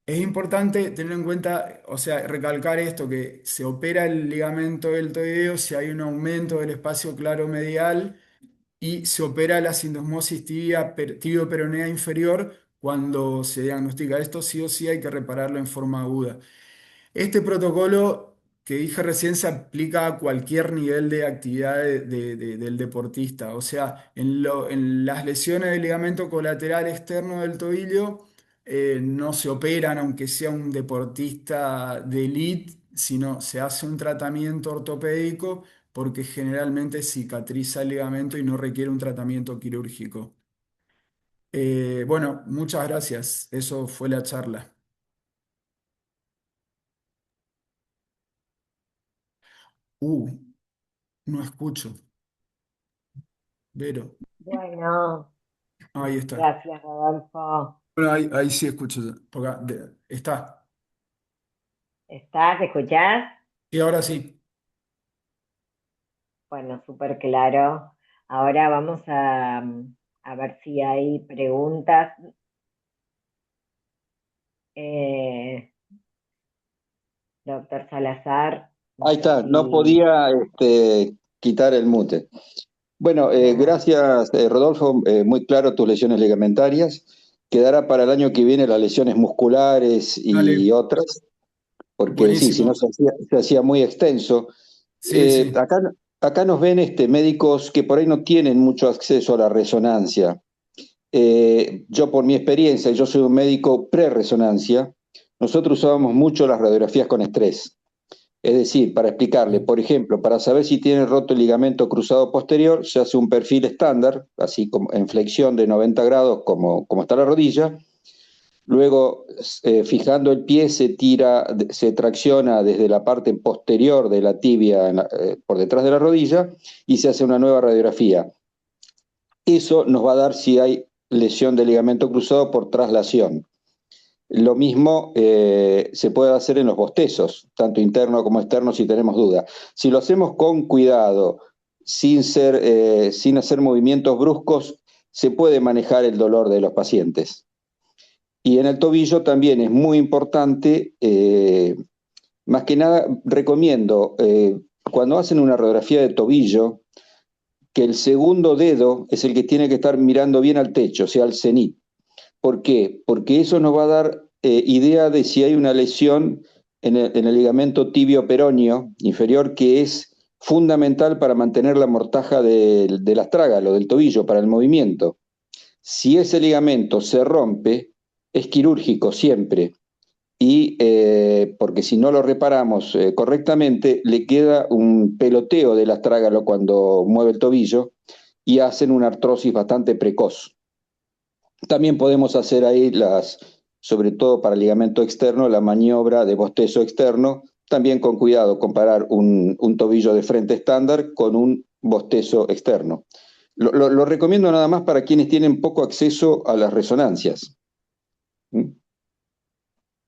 Speaker 3: Es importante tener en cuenta, o sea, recalcar esto, que se opera el ligamento deltoideo si hay un aumento del espacio claro medial, y se opera la sindesmosis tibio-peronea inferior cuando se diagnostica. Esto sí o sí hay que repararlo en forma aguda. Este protocolo que dije recién se aplica a cualquier nivel de actividad del deportista. O sea, en las lesiones del ligamento colateral externo del tobillo no se operan aunque sea un deportista de elite, sino se hace un tratamiento ortopédico, porque generalmente cicatriza el ligamento y no requiere un tratamiento quirúrgico. Bueno, muchas gracias. Eso fue la charla. Uh, no escucho. Vero.
Speaker 2: Bueno,
Speaker 3: Ahí está.
Speaker 2: gracias, Rodolfo.
Speaker 3: Bueno, ahí sí escucho. Está.
Speaker 2: ¿Estás? ¿Escuchás?
Speaker 3: Y ahora sí.
Speaker 2: Bueno, súper claro. Ahora vamos a ver si hay preguntas. Eh, Doctor Salazar, no
Speaker 1: Ahí
Speaker 2: sé
Speaker 1: está, no
Speaker 2: si...
Speaker 1: podía quitar el mute. Bueno, gracias, Rodolfo. Muy claro tus lesiones ligamentarias. Quedará para el año que viene las lesiones musculares y
Speaker 3: Dale.
Speaker 1: otras, porque sí, si no
Speaker 3: Buenísimo.
Speaker 1: se hacía muy extenso.
Speaker 3: Sí, sí.
Speaker 1: Acá acá nos ven médicos que por ahí no tienen mucho acceso a la resonancia. Yo por mi experiencia, yo soy un médico pre-resonancia, nosotros usábamos mucho las radiografías con estrés. Es decir, para explicarle, por ejemplo, para saber si tiene roto el ligamento cruzado posterior, se hace un perfil estándar, así como en flexión de 90 grados, como está la rodilla. Luego, fijando el pie, se tira, se tracciona desde la parte posterior de la tibia por detrás de la rodilla y se hace una nueva radiografía. Eso nos va a dar si hay lesión del ligamento cruzado por traslación. Lo mismo se puede hacer en los bostezos, tanto interno como externo, si tenemos duda. Si lo hacemos con cuidado, sin hacer movimientos bruscos, se puede manejar el dolor de los pacientes. Y en el tobillo también es muy importante, más que nada recomiendo, cuando hacen una radiografía de tobillo, que el segundo dedo es el que tiene que estar mirando bien al techo, o sea, al cenit. ¿Por qué? Porque eso nos va a dar idea de si hay una lesión en el ligamento tibio peroneo inferior, que es fundamental para mantener la mortaja del astrágalo, del tobillo, para el movimiento. Si ese ligamento se rompe, es quirúrgico siempre. Y porque si no lo reparamos correctamente, le queda un peloteo del astrágalo cuando mueve el tobillo y hacen una artrosis bastante precoz. También podemos hacer ahí sobre todo para el ligamento externo, la maniobra de bostezo externo, también con cuidado, comparar un tobillo de frente estándar con un bostezo externo. Lo recomiendo nada más para quienes tienen poco acceso a las resonancias. ¿Mm?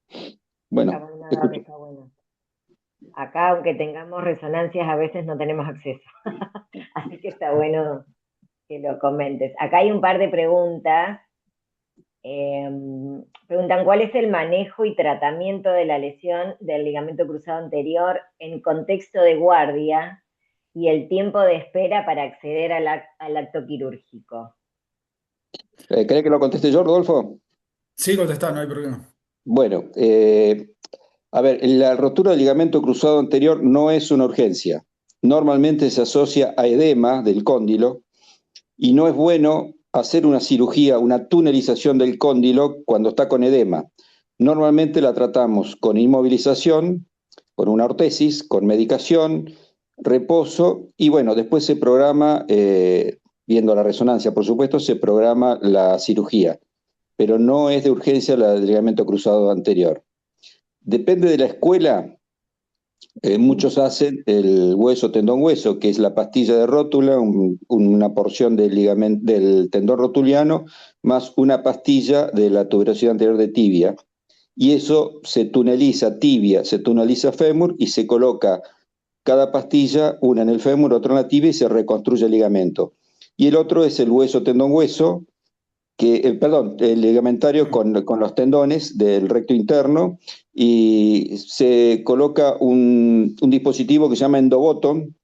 Speaker 2: Está
Speaker 1: Bueno,
Speaker 2: bueno, Doc,
Speaker 1: escucho.
Speaker 2: está bueno. Acá, aunque tengamos resonancias, a veces no tenemos acceso. Así que está bueno que lo comentes. Acá hay un par de preguntas. Eh, Preguntan cuál es el manejo y tratamiento de la lesión del ligamento cruzado anterior en contexto de guardia y el tiempo de espera para acceder al acto quirúrgico.
Speaker 1: ¿Querés que lo conteste yo, Rodolfo?
Speaker 3: Sí, contestá, no hay problema.
Speaker 1: Bueno, a ver, la rotura del ligamento cruzado anterior no es una urgencia. Normalmente se asocia a edema del cóndilo y no es bueno hacer una cirugía, una tunelización del cóndilo cuando está con edema. Normalmente la tratamos con inmovilización, con una ortesis, con medicación, reposo y bueno, después se programa, viendo la resonancia, por supuesto, se programa la cirugía, pero no es de urgencia la del ligamento cruzado anterior. Depende de la escuela. Muchos hacen el hueso tendón hueso, que es la pastilla de rótula, una porción del tendón rotuliano, más una pastilla de la tuberosidad anterior de tibia. Y eso se tuneliza tibia, se tuneliza fémur y se coloca cada pastilla, una en el fémur, otra en la tibia y se reconstruye el ligamento. Y el otro es el hueso tendón hueso, perdón, el ligamentario con los tendones del recto interno y se coloca un dispositivo que se llama endoboton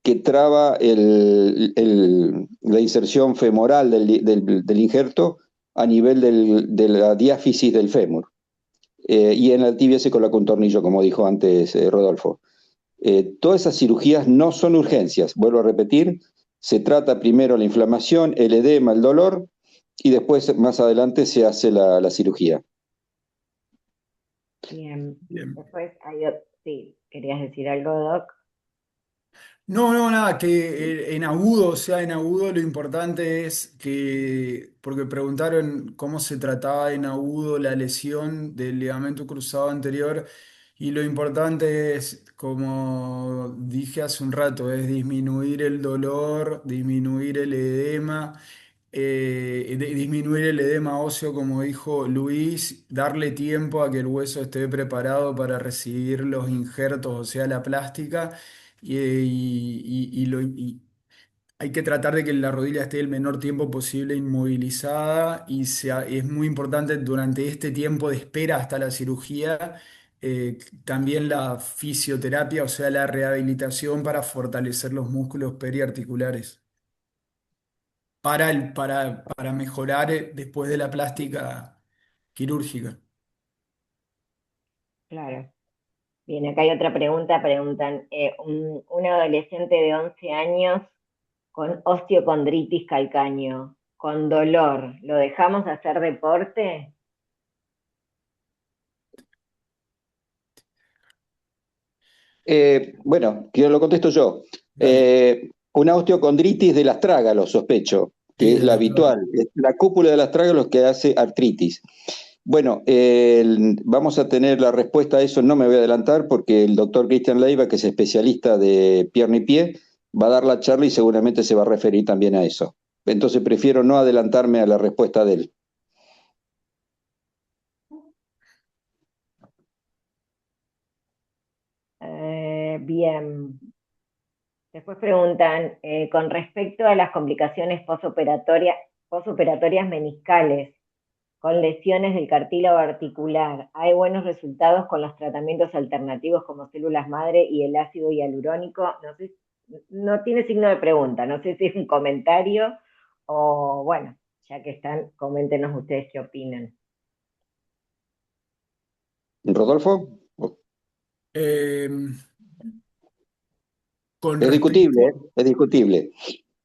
Speaker 1: que traba la inserción femoral del injerto a nivel de la diáfisis del fémur. Y en la tibia se coloca un tornillo, como dijo antes Rodolfo. Todas esas cirugías no son urgencias, vuelvo a repetir, se trata primero la inflamación, el edema, el dolor, y después, más adelante, se hace la cirugía.
Speaker 2: Bien.
Speaker 3: Bien.
Speaker 2: Después sí, ¿querías decir algo, Doc?
Speaker 3: No, no, nada, que en agudo, o sea, en agudo lo importante es que, porque preguntaron cómo se trataba en agudo la lesión del ligamento cruzado anterior, y lo importante es, como dije hace un rato, es disminuir el dolor, disminuir el edema, disminuir el edema óseo, como dijo Luis, darle tiempo a que el hueso esté preparado para recibir los injertos, o sea, la plástica y hay que tratar de que la rodilla esté el menor tiempo posible inmovilizada es muy importante durante este tiempo de espera hasta la cirugía, también la fisioterapia, o sea, la rehabilitación para fortalecer los músculos periarticulares, para mejorar después de la plástica quirúrgica.
Speaker 2: Claro. Bien, acá hay otra pregunta, preguntan, un adolescente de 11 años con osteocondritis calcáneo, con dolor, ¿lo dejamos hacer deporte?
Speaker 1: Bueno, que lo contesto yo.
Speaker 3: Dale.
Speaker 1: Una osteocondritis del astrágalo, sospecho, que
Speaker 3: Sí,
Speaker 1: es
Speaker 3: de
Speaker 1: la
Speaker 3: la traga.
Speaker 1: habitual. Es la cúpula del astrágalo que hace artritis. Bueno, vamos a tener la respuesta a eso, no me voy a adelantar porque el doctor Cristian Leiva, que es especialista de pierna y pie, va a dar la charla y seguramente se va a referir también a eso. Entonces prefiero no adelantarme a la respuesta de él.
Speaker 2: Bien. Después preguntan, con respecto a las complicaciones posoperatorias meniscales con lesiones del cartílago articular, ¿hay buenos resultados con los tratamientos alternativos como células madre y el ácido hialurónico? No sé, no tiene signo de pregunta, no sé si es un comentario o bueno, ya que están, coméntenos ustedes qué opinan.
Speaker 1: ¿Rodolfo?
Speaker 3: Eh, con
Speaker 1: Es discutible, ¿eh?
Speaker 3: respecto,
Speaker 1: Es discutible.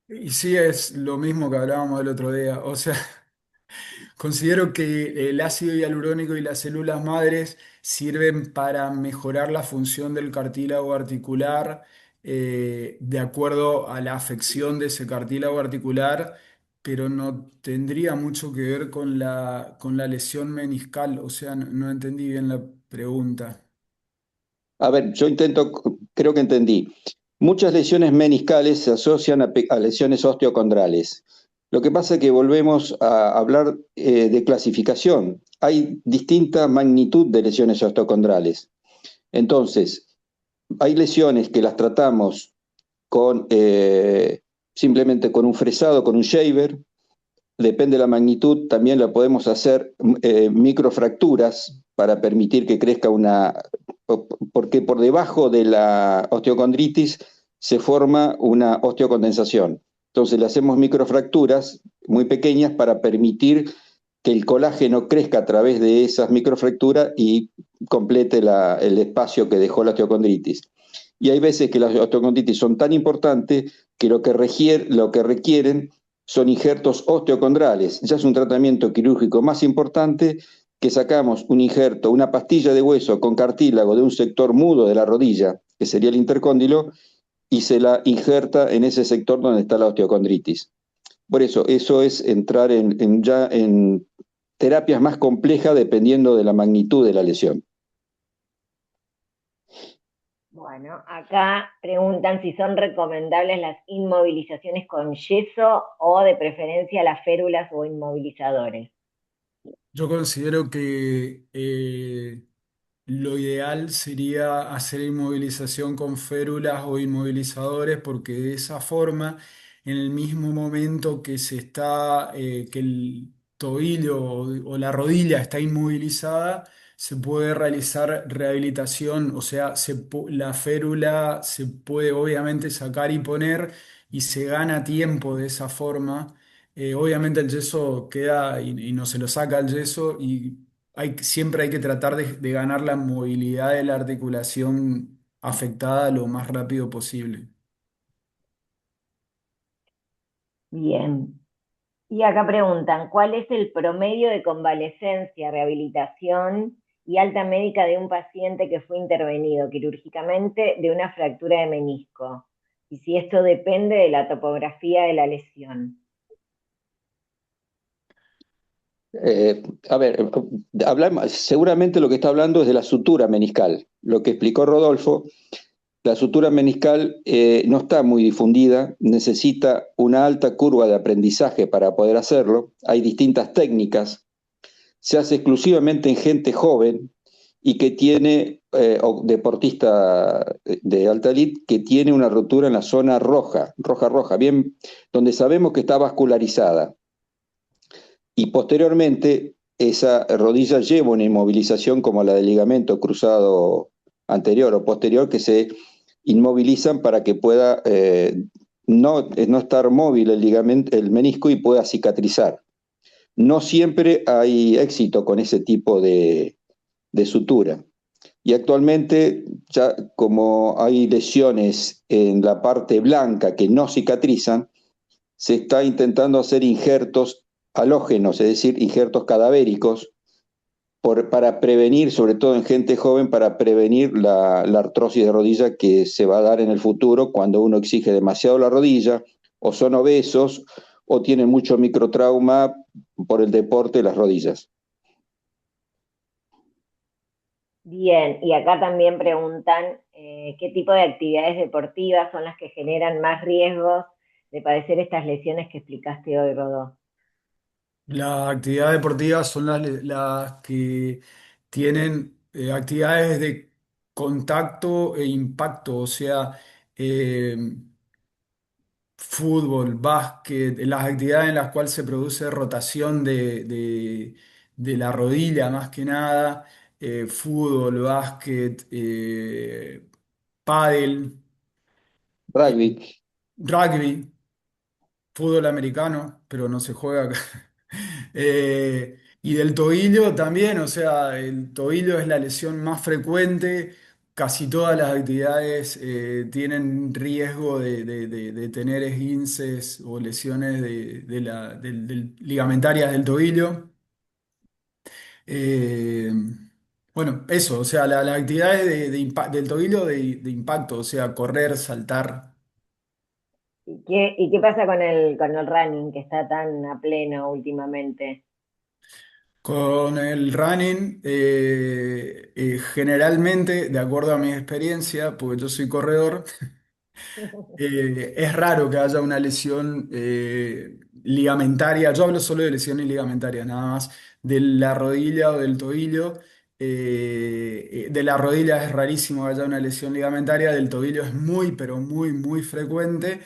Speaker 3: y sí es lo mismo que hablábamos el otro día, o sea, considero que el ácido hialurónico y las células madres sirven para mejorar la función del cartílago articular de acuerdo a la afección de ese cartílago articular, pero no tendría mucho que ver con la lesión meniscal, o sea, no entendí bien la pregunta.
Speaker 1: A ver, yo intento, creo que entendí. Muchas lesiones meniscales se asocian a lesiones osteocondrales. Lo que pasa es que volvemos a hablar de clasificación. Hay distinta magnitud de lesiones osteocondrales. Entonces, hay lesiones que las tratamos con simplemente con un fresado, con un shaver. Depende de la magnitud, también la podemos hacer microfracturas para permitir que crezca una, porque por debajo de la osteocondritis se forma una osteocondensación. Entonces le hacemos microfracturas muy pequeñas para permitir que el colágeno crezca a través de esas microfracturas y complete el espacio que dejó la osteocondritis. Y hay veces que las osteocondritis son tan importantes que lo que requieren son injertos osteocondrales. Ya es un tratamiento quirúrgico más importante que sacamos un injerto, una pastilla de hueso con cartílago de un sector mudo de la rodilla, que sería el intercóndilo, y se la injerta en ese sector donde está la osteocondritis. Por eso es entrar ya en terapias más complejas dependiendo de la magnitud de la lesión.
Speaker 2: Bueno, acá preguntan si son recomendables las inmovilizaciones con yeso o de preferencia las férulas o inmovilizadores.
Speaker 3: Yo considero que lo ideal sería hacer inmovilización con férulas o inmovilizadores porque de esa forma, en el mismo momento que que el tobillo o la rodilla está inmovilizada, se puede realizar rehabilitación, o sea, la férula se puede obviamente sacar y poner y se gana tiempo de esa forma. Obviamente el yeso queda y no se lo saca el yeso y siempre hay que tratar de ganar la movilidad de la articulación afectada lo más rápido posible.
Speaker 2: Bien. Y acá preguntan, ¿cuál es el promedio de convalecencia, rehabilitación y alta médica de un paciente que fue intervenido quirúrgicamente de una fractura de menisco? Y si esto depende de la topografía de la lesión.
Speaker 1: A ver, seguramente lo que está hablando es de la sutura meniscal. Lo que explicó Rodolfo, la sutura meniscal no está muy difundida, necesita una alta curva de aprendizaje para poder hacerlo. Hay distintas técnicas, se hace exclusivamente en gente joven y que tiene, o deportista de alta elite, que tiene una rotura en la zona roja, roja, roja, bien, donde sabemos que está vascularizada. Y posteriormente, esa rodilla lleva una inmovilización como la del ligamento cruzado anterior o posterior, que se inmovilizan para que pueda no estar móvil el ligamento, el menisco y pueda cicatrizar. No siempre hay éxito con ese tipo de sutura. Y actualmente, ya como hay lesiones en la parte blanca que no cicatrizan, se está intentando hacer injertos halógenos, es decir, injertos cadavéricos, para prevenir, sobre todo en gente joven, para prevenir la artrosis de rodilla que se va a dar en el futuro cuando uno exige demasiado la rodilla, o son obesos, o tienen mucho microtrauma por el deporte de las rodillas.
Speaker 2: Bien, y acá también preguntan qué tipo de actividades deportivas son las que generan más riesgos de padecer estas lesiones que explicaste hoy, Rodó.
Speaker 3: Las actividades deportivas son las que tienen actividades de contacto e impacto, o sea, eh, fútbol, básquet, las actividades en las cuales se produce rotación de la rodilla más que nada, fútbol, básquet, pádel, eh,
Speaker 1: Rugby.
Speaker 3: rugby, fútbol americano, pero no se juega acá. Y del tobillo también, o sea, el tobillo es la lesión más frecuente. Casi todas las actividades tienen riesgo de tener esguinces o lesiones ligamentarias del tobillo. Eh, bueno, eso, o sea, las actividades del tobillo de impacto, o sea, correr, saltar.
Speaker 2: Y qué pasa con el running que está tan a pleno últimamente?
Speaker 3: Con el running, generalmente, de acuerdo a mi experiencia, porque yo soy corredor, es raro que haya una lesión ligamentaria. Yo hablo solo de lesiones ligamentarias, nada más, de la rodilla o del tobillo. De la rodilla es rarísimo que haya una lesión ligamentaria, del tobillo es muy, pero muy, muy frecuente.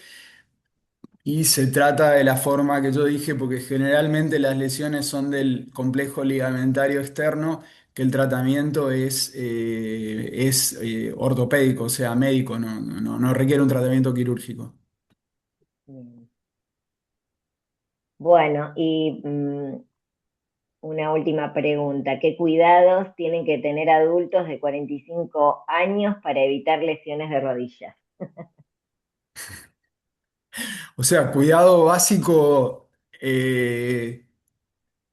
Speaker 3: Y se trata de la forma que yo dije, porque generalmente las lesiones son del complejo ligamentario externo, que el tratamiento es ortopédico, o sea, médico, no requiere un tratamiento quirúrgico.
Speaker 2: Mm. Bueno, y una última pregunta. ¿Qué cuidados tienen que tener adultos de 45 años para evitar lesiones de rodillas?
Speaker 3: O sea, cuidado básico,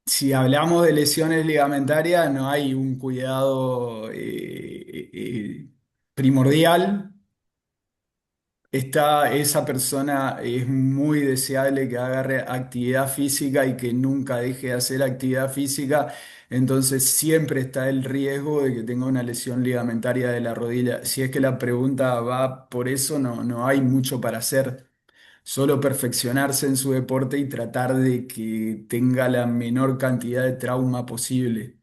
Speaker 3: si hablamos de lesiones ligamentarias, no hay un cuidado primordial. Esa persona es muy deseable que agarre actividad física y que nunca deje de hacer actividad física, entonces siempre está el riesgo de que tenga una lesión ligamentaria de la rodilla. Si es que la pregunta va por eso, no hay mucho para hacer, solo perfeccionarse en su deporte y tratar de que tenga la menor cantidad de trauma posible.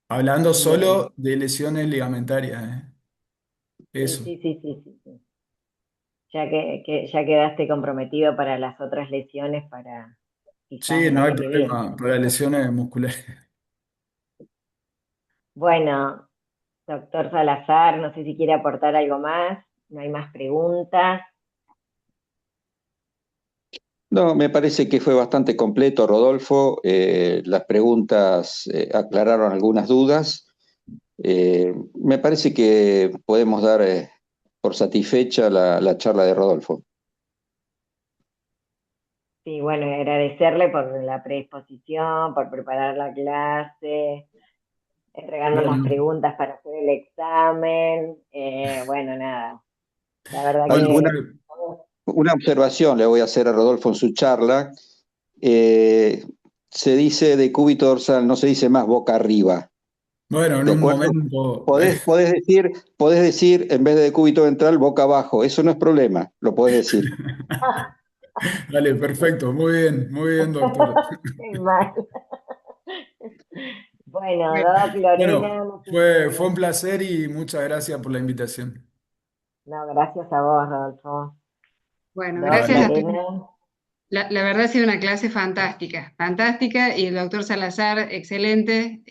Speaker 3: Hablando
Speaker 2: Bien.
Speaker 3: solo de lesiones ligamentarias,
Speaker 2: Sí,
Speaker 3: eso.
Speaker 2: sí, sí, sí, sí, sí. Ya que ya quedaste comprometido para las otras lesiones para quizás
Speaker 3: Sí,
Speaker 2: el
Speaker 3: no hay
Speaker 2: año que viene.
Speaker 3: problema para lesiones musculares.
Speaker 2: Bueno, doctor Salazar, no sé si quiere aportar algo más. No hay más preguntas.
Speaker 1: No, me parece que fue bastante completo, Rodolfo. Las preguntas aclararon algunas dudas. Me parece que podemos dar por satisfecha la charla de Rodolfo.
Speaker 2: Sí, bueno, y agradecerle por la predisposición, por preparar la clase, entregarnos las
Speaker 3: Bueno,
Speaker 2: preguntas para hacer el examen. Bueno, nada, la verdad
Speaker 1: Bueno,
Speaker 2: que
Speaker 1: una observación le voy a hacer a Rodolfo en su charla. Eh, Se dice de cúbito dorsal, no se dice más boca arriba.
Speaker 3: bueno, en
Speaker 1: ¿De
Speaker 3: un
Speaker 1: acuerdo?
Speaker 3: momento,
Speaker 1: Podés decir, en vez de cúbito ventral, boca abajo. Eso no es problema, lo podés decir.
Speaker 3: dale, perfecto, muy bien, doctor.
Speaker 2: qué mal. Bueno,
Speaker 3: Bueno,
Speaker 2: Doc, Lorena,
Speaker 3: bueno,
Speaker 2: muchísimas
Speaker 3: fue un
Speaker 2: gracias.
Speaker 3: placer y muchas gracias por la invitación.
Speaker 2: No, gracias a vos, Rodolfo.
Speaker 4: Bueno,
Speaker 2: Doc,
Speaker 4: gracias a
Speaker 3: Dale,
Speaker 4: todos.
Speaker 2: Lorena.
Speaker 4: La verdad ha sido una clase fantástica, fantástica, y el doctor Salazar, excelente,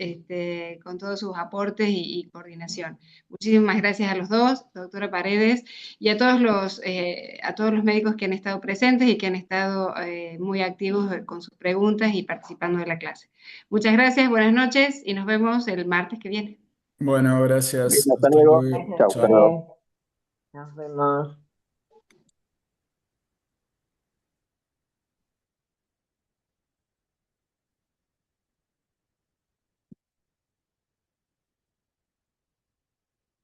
Speaker 4: con todos sus aportes y coordinación. Muchísimas gracias a los dos, doctora Paredes, y a todos los médicos que han estado presentes y que han estado muy activos con sus preguntas y participando de la clase. Muchas gracias, buenas noches y nos vemos el martes que viene.
Speaker 3: Bueno,
Speaker 5: Bien,
Speaker 3: gracias.
Speaker 5: hasta
Speaker 3: Hasta
Speaker 5: luego.
Speaker 3: luego.
Speaker 2: Gracias a
Speaker 5: Chau, hasta
Speaker 3: Chao.
Speaker 5: luego.
Speaker 2: ustedes. Nos vemos.